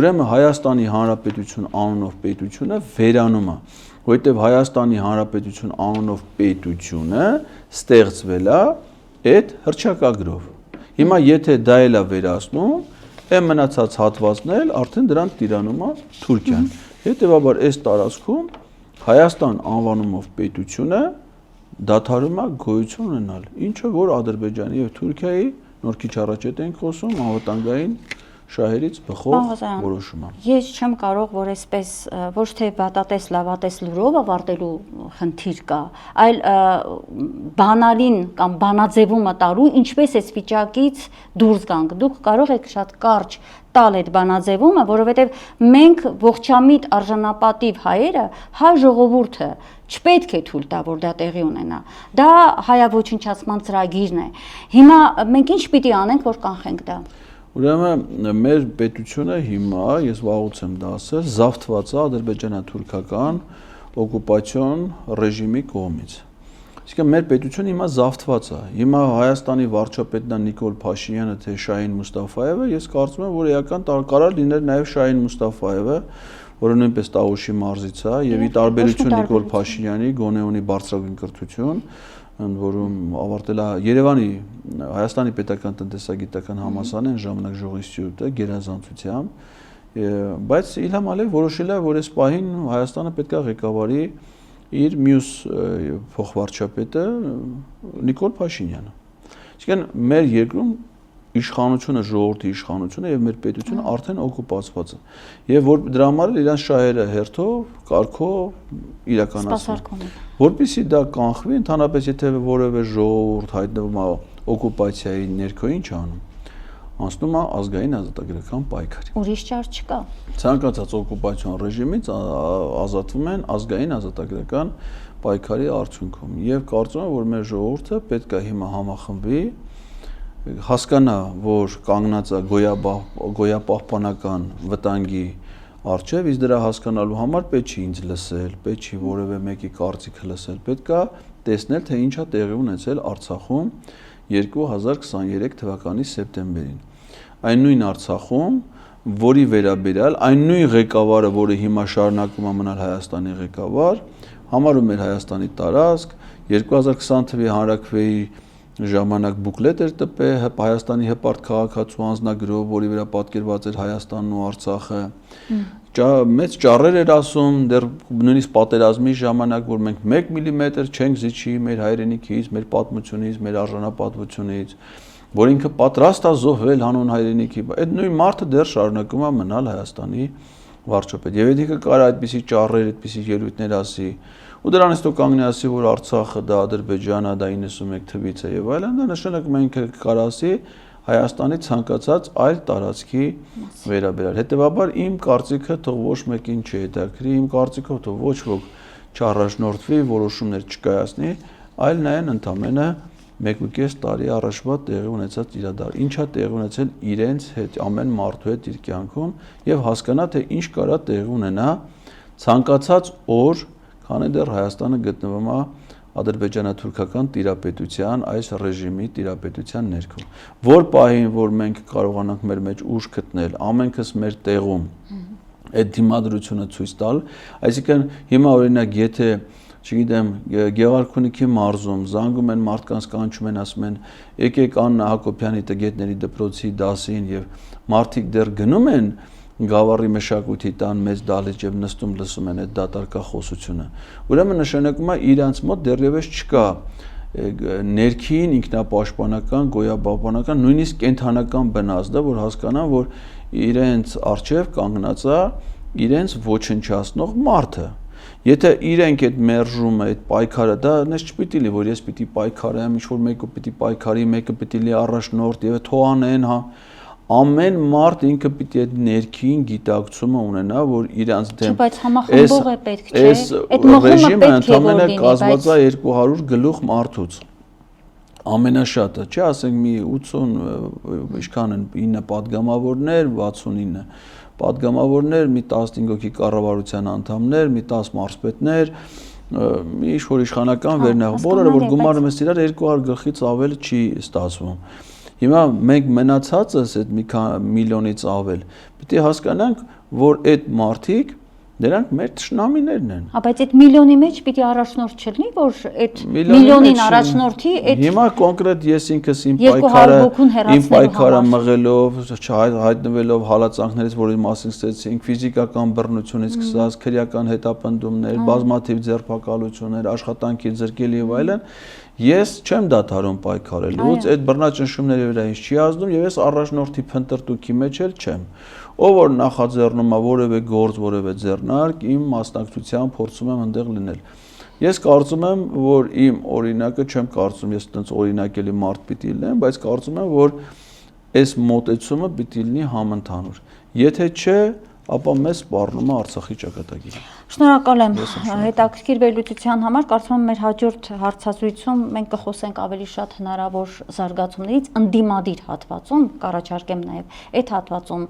ուրեմն Հայաստանի Հանրապետություն անունով պետությունը վերանում է, որովհետև Հայաստանի Հանրապետություն անունով պետությունը ստեղծվել է այդ հռչակագրով։ Հիմա եթե դա էլ է վերացնում, այն մնացած հատվածն էլ արդեն դրան տիրանում է Թուրքիան։ Հետևաբար այս տարածքում Հայաստան անվանումով պետությունը դադարում է գոյություն ունենալ, ինչը որ Ադրբեջանի եւ Թուրքիայի նոր քիչ առաջ ենք խոսում անվտանգային շահերից բխող որոշումը։ Ես չեմ կարող, որ այսպես ոչ թե վատատես լավատես լուրով ավարտելու խնդիր կա, այլ բանալին կամ բանաձևումը տալու ինչպես այս վիճակից դուրս գանք։ Դուք կարող եք շատ կարճ տալ այդ բանաձևումը, որովհետև մենք ողջամիտ արժանապատիվ հայերը, հայ ժողովուրդը չպետք է թույլ տա, որ դա տեղի ունենա։ Դա հայավոչնչացման ծրագիրն է։ Հիմա մենք ինչ պիտի անենք, որ կանխենք դա։ Ուրեմն մեր պետությունը հիմա, ես վաղուց եմ դա ասել, զավթված է ադրբեջանա-թուրքական օկուպացիոն ռեժիմի կողմից։ Իսկ մեր պետությունը հիմա զավթված է։ Հիմա Հայաստանի վարչապետն է Նիկոլ Փաշինյանը, թե Շահին Մուստաֆայևը, ես կարծում եմ, որ էական կարող լիներ նաև Շահին Մուստաֆայևը, որը նույնպես Տաղուշի մարզից է, եւ ի տարբերություն Նիկոլ Փաշինյանի գոնե ունի բարձրագույն կրթություն, որում ավարտել է Երևանի Հայաստանի պետական տնտեսագիտական համալսարանի ժամանակ ժողովրդի գերազանցությամբ, բայց Իլհամ Ալիևը որոշել է, որ այս պահին Հայաստանը պետք է ղեկավարի իր մյուս փոխվարչապետը Նիկոլ Փաշինյանը։ Այսինքն մեր երկրում իշխանությունը, ժողովրդի իշխանությունը եւ մեր պետությունը արդեն օկուպացված է։ Եվ որ դրա համար իրանց շահերը հերթով, կարգով իրականացվում։ Որպեսզի դա կանխվի, ընդհանրապես եթե որևէ ժողովուրդ հայտնվում է օկուպացիայի ներքո, ինչ անում։ Անցնում է ազգային ազատագրական պայքարի։ Ուրիշ ճար չկա։ Ցանկացած օկուպացիոն ռեժիմից ազատվում են ազգային ազատագրական պայքարի արդյունքում։ Եվ կարծում եմ, որ մեր ժողովուրդը պետք է հիմա համախմբվի, հասկանա, որ կանգնած է գոյապահպանական վտանգի առջև, իսկ դրա հասկանալու համար պետք չի ինձ լսել, պետք չի որևէ մեկի կարծիքը լսել, պետք է տեսնել, թե ինչ է տեղի ունեցել Արցախում 2023 թվականի սեպտեմբերին։ Այն նույն Արցախում, որի վերաբերյալ այն նույն ղեկավարը, որը հիմա շարունակում է մնալ Հայաստանի ղեկավար, համարում էր Հայաստանի տարածք, 2020 թվականի հանրաքվեի ժամանակ բուկլետ էր տպել Հայաստանի հպարտ քաղաքացու անձնագրով, որի վրա պատկերված էր Հայաստանն ու Արցախը։ Մեծ ճառեր էր ասում, դեռ նույնիսկ պատերազմի ժամանակ, որ մենք 1 միլիմետր չենք զիջի մեր հայրենիքից, մեր պատմությունից, մեր արժանապատվությունից, որ ինքը պատրաստ է զոհվել հանուն հայրենիքի։ Այդ նույն մարդը դեռ շարունակում է մնալ Հայաստանի վարչապետ։ Եվ եթե կարա այդպիսի ճառեր, այդպիսի ելույթներ ասի, ու դրանից հետո կանգնի ասի, որ Արցախը դա Ադրբեջանն է, դա 91 թվից է եւ այլն, դա նշանակում է ինքը կարա ասի Հայաստանի ցանկացած այլ տարածքի վերաբերյալ։ Հետևաբար իմ կարծիքը թող ոչ մեկին չհետաքրի, իմ կարծիքով թող ոչ ոք չառաջնորդվի, որոշումներ չկայացնի, այլ նայեն ընդամենը 1.5 տարի առաջվա տեղի ունեցած իրադարձություն, ինչա տեղի ունեցել իրենց հետ, ամեն մարդու հետ իր կյանքում եւ հասկանա, թե ինչ կարա տեղի ունենա ցանկացած օր, քանի դեռ Հայաստանը գտնվում է ադրբեջանա-թուրքական տիրապետության, այս ռեժիմի տիրապետության ներքո։ Որ պահին, որ մենք կարողանանք մեր մեջ ուժ գտնել, ամենքս մեր տեղում այդ դիմադրությունը ցույց տալ, այսինքն հիմա օրինակ եթե չգիտեմ, Գեղարքունիքի մարզում զանգում են մարդկանց, կանչում են, ասում են, եկեք Աննա Հակոբյանի տգետների դպրոցի դասին եւ մարդիկ դեռ գնում են Գավառի մշակույթի տան մեծ դահլիճ եւ նստում լսում են այդ դատարկախոսությունը։ Ուրեմն նշանակում է իրանց մոտ դեռևս չկա ներքին ինքնապաշտպանական, գոյապահպանական, նույնիսկ կենթանական բնազդը, որ հասկանան, որ իրենց արժև կանգնած է իրենց ոչնչացնող մարդը։ Եթե իրենք այդ մերժումը, այդ պայքարը, դա նես չպիտի լի, որ ես պիտի պայքարեմ, ինչ որ մեկը պիտի պայքարի, մեկը պիտի լի առաջնորդ եւ թող անեն, հա։ Ամեն մարդ ինքը պիտի այդ ներքին գիտակցումը ունենա, որ իրանց դեմ բայց համախմբող է պետք, չէ՞։ Այդ ռեժիմը ընդամենը կազմված է 200 գլուխ մարդուց։ Ամենաշատը, չէ, ասենք մի 80 ինչքան են 9 падգամավորներ, 69 падգամավորներ, մի 15 հոգի կառավարության անդամներ, մի 10 մարզպետներ, մի ինչ-որ իշխանական վերնախ, բոլորը որ գումարում են իրար 200 գլխից ավել չի ստացվում։ Հիմա մենք մնացածս այդ մի միլիոնից ավել, պիտի հասկանանք, որ այդ մարդիկ դրանք մեր թշնամիներն են։ Բայց այդ միլիոնի մեջ պիտի առաջնորդ չլինի, որ այդ միլիոնին առաջնորդի այդ հիմա կոնկրետ ես ինքս իմ պայքարը մղելով, հայտնվելով հալածանքներից, որի մասին ստեցինք, ֆիզիկական բռնությունից սկսած, քրեական հետապնդումներ, բազմաթիվ ձերբակալություններ, աշխատանքի ձրկել եւ այլն, ես չեմ դադարում պայքարելուց, այդ բռնաճնշումների վրա ինձ չի ազդում եւ ես առաջնորդի փնտրտուքի մեջ էլ չեմ։ Ով որ նախաձեռնում է որևէ գործ, որևէ ձեռնարկ, իմ մասնակցությամբ փորձում եմ այնտեղ լինել։ Ես կարծում եմ, որ իմ օրինակը չեմ կարծում, ես այդպես օրինակելի մարդ պիտի լինեմ, բայց կարծում եմ, որ այս մոտեցումը պիտի լինի համընդհանուր։ Եթե չէ, ապա մեզ սպառնում է Արցախի ճակատագիրը։ Շնորհակալ եմ հետաքրքիր վերլուծության համար, կարծում եմ մեր հաջորդ հարցազրույցում մենք կխոսենք ավելի շատ հնարավոր զարգացումներից, ընդդիմադիր հատվածում, կառաջարկեմ նաև այդ հատվածում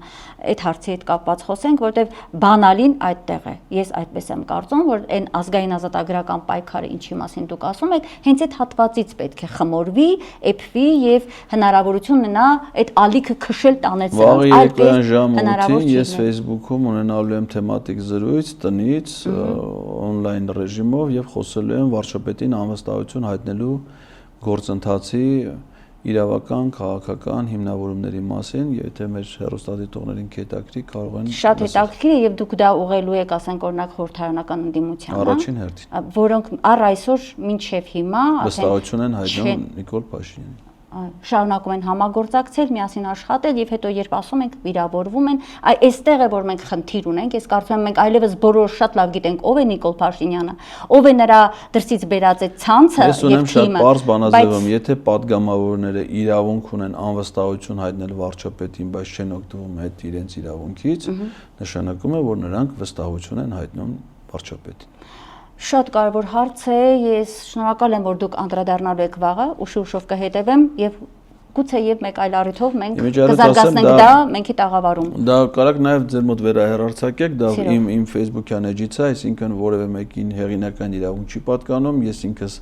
այդ հարցի հետ կապված խոսենք, որտեղ բանալին այդտեղ է։ Ես այդպես եմ կարծում, որ այն ազգային ազատագրական պայքարը, ինչի մասին դուք ասում եք, հենց այդ հատվածից պետք է խմորվի, էփվի եւ հնարավորություն ունենա այդ ալիքը քշել տանել սրանց, այլպես հնարավոր չի։ Ես Facebook-ում ունենալու եմ թեմատիկ զրույց տնից on-line ռեժիմով եւ խոսելու եմ վարչապետին անվստահություն հայտնելու գործընթացի իրավական, քաղաքական հիմնավորումների մասին, եթե մեր հեռուստադիտողներին հետաքրքրի, կարող են շատ հետաքրքիր է եւ դուք դա ուղղելու եք, ասենք օրինակ խորհրդարանական ընդդիմությանը, առաջին հերթին, որոնք առ այսօր մինչեւ հիմա վստահություն են հայտնում Նիկոլ Փաշինյանին։ շարունակում են համագործակցել, միասին աշխատել եւ հետո երբ ասում ենք վիրավորվում են, այստեղ է որ մենք խնդիր ունենք, ես կարծում եմ մենք այլևս բոլորը շատ լավ գիտենք ով է Նիկոլ Փաշինյանը, ով է նրա դրսից բերած այդ ցանցը եւ թիմը։ Ես ունեմ շատ པարզ բանաձևում, եթե падգամավորները իրավունք ունեն անվստահություն հայտնել վարչապետին, բայց չեն օգտվում այդ իրենց իրավունքից, նշանակում է որ նրանք վստահություն են հայտնում վարչապետին։ Շատ կարևոր հարց է, ես շնորհակալ եմ, որ դուք անդրադառնալու եք վաղը, ուշով կհետևեմ եւ գուցե եւ մեկ այլ առիթով մենք կզարգացնենք դա մենքի տաղավարում։ Դա կարակ նաեւ ձեր մոտ վերահեռարձակեք, դա իմ Facebook-յան էջից է, այսինքն որևէ մեկին հեղինական իրավունք չի պատկանում, ես ինքս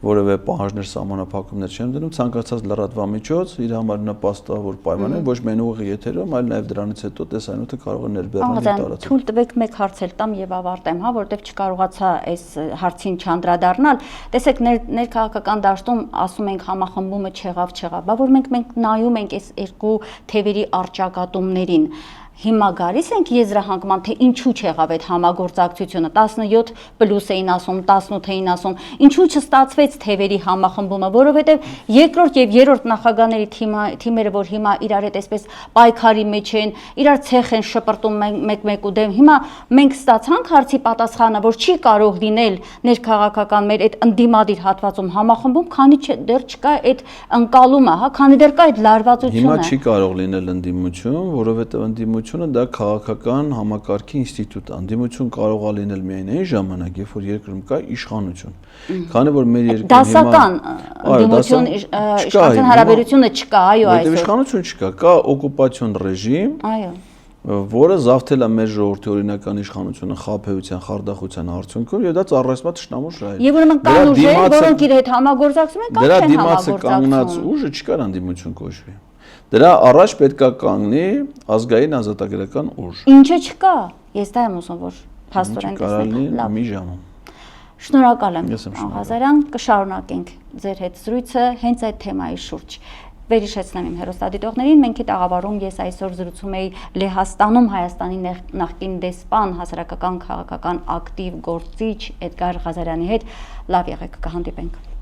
որևէ պահանջներ սահմանափակումներ չեմ դնում, ցանկացած լրատվամիջոց իր համար նպաստավոր պայմաններ ոչ միայն ուղիղ եթերում, այլ նաև դրանից հետո տեսանյութը կարող է ներբեռնել տարածել։ Թույլ տվեք մեկ հարց էլ տամ եւ ավարտեմ, հա, որովհետեւ չկարողացա այս հարցին չանդրադառնալ։ Տեսեք, ներքաղաքական դաշտում ասում ենք համախմբումը չեղավ, բա որ մենք նայում ենք այս երկու թևերի առճակատումներին։ Հիմա գալիս ենք եզրահանգման, թե ինչու չեղավ այդ համագործակցությունը, 17+ էին ասում, 18 էին ասում, ինչու չստացվեց թևերի համախմբումը, որովհետև երկրորդ եւ երրորդ նախագահների թիմերը, որ հիմա իրար հետ այսպես պայքարի մեջ են, իրար ցեխ են շպրտում մեկ-մեկու դեմ, հիմա մենք ստացանք հարցի պատասխանը, որ չի կարող լինել ներքաղաքական մեր այդ ընդդիմադիր հատվածում համախմբում, քանի դեռ չկա այդ ընկալումը, հա, քանի դեռ կա այդ լարվածությունը։ Հիմա չի կարող լինել ընդդիմություն, որովհետև ընդդիմությունը դա քաղաքական համակարգի ինստիտուտ է։ Ընդդիմություն կարող է լինել միայն այն ժամանակ, երբ որ երկրում կա իշխանություն։ Քանի որ մեր երկրում դասական ընդդիմություն իշխանության հարաբերությունը չկա, այո, այսօր։ Իշխանություն չկա, կա օկուպացիոն ռեժիմ, այո, որը զավթել է մեր ժողովրդի օրինական իշխանությունը խաբեության, խարդախության արդյունքում եւ դա ծառայեցնում է թշնամու շահերին։ Եվ ուրեմն կան ուժեր, որոնք իր հետ համագործակցում են կամ չեն համագործակցում։ Դրա դիմացը կանգնած ուժը չկար ընդդիմություն կոչվի։ Դրա առաջ պետք է կանգնի ազգային ազատագրական ուժ։ Ինչը չկա։ Ես դա եմ ուզում, որ փաստորեն տեսնենք։ Մի ժամում։ Շնորհակալ եմ, Ղազարյան, կշարունակենք ձեր հետ զրույցը հենց այդ թեմայի շուրջ։ Վերհիշեցնեմ իմ հեռուստադիտողներին, մենքի տաղավարում ես այսօր զրուցում էի Լեհաստանում Հայաստանի նախկին դեսպան, հասարակական քաղաքական ակտիվ գործիչ Էդգար Ղազարյանի հետ։ Լավ եղեք, կհանդիպենք։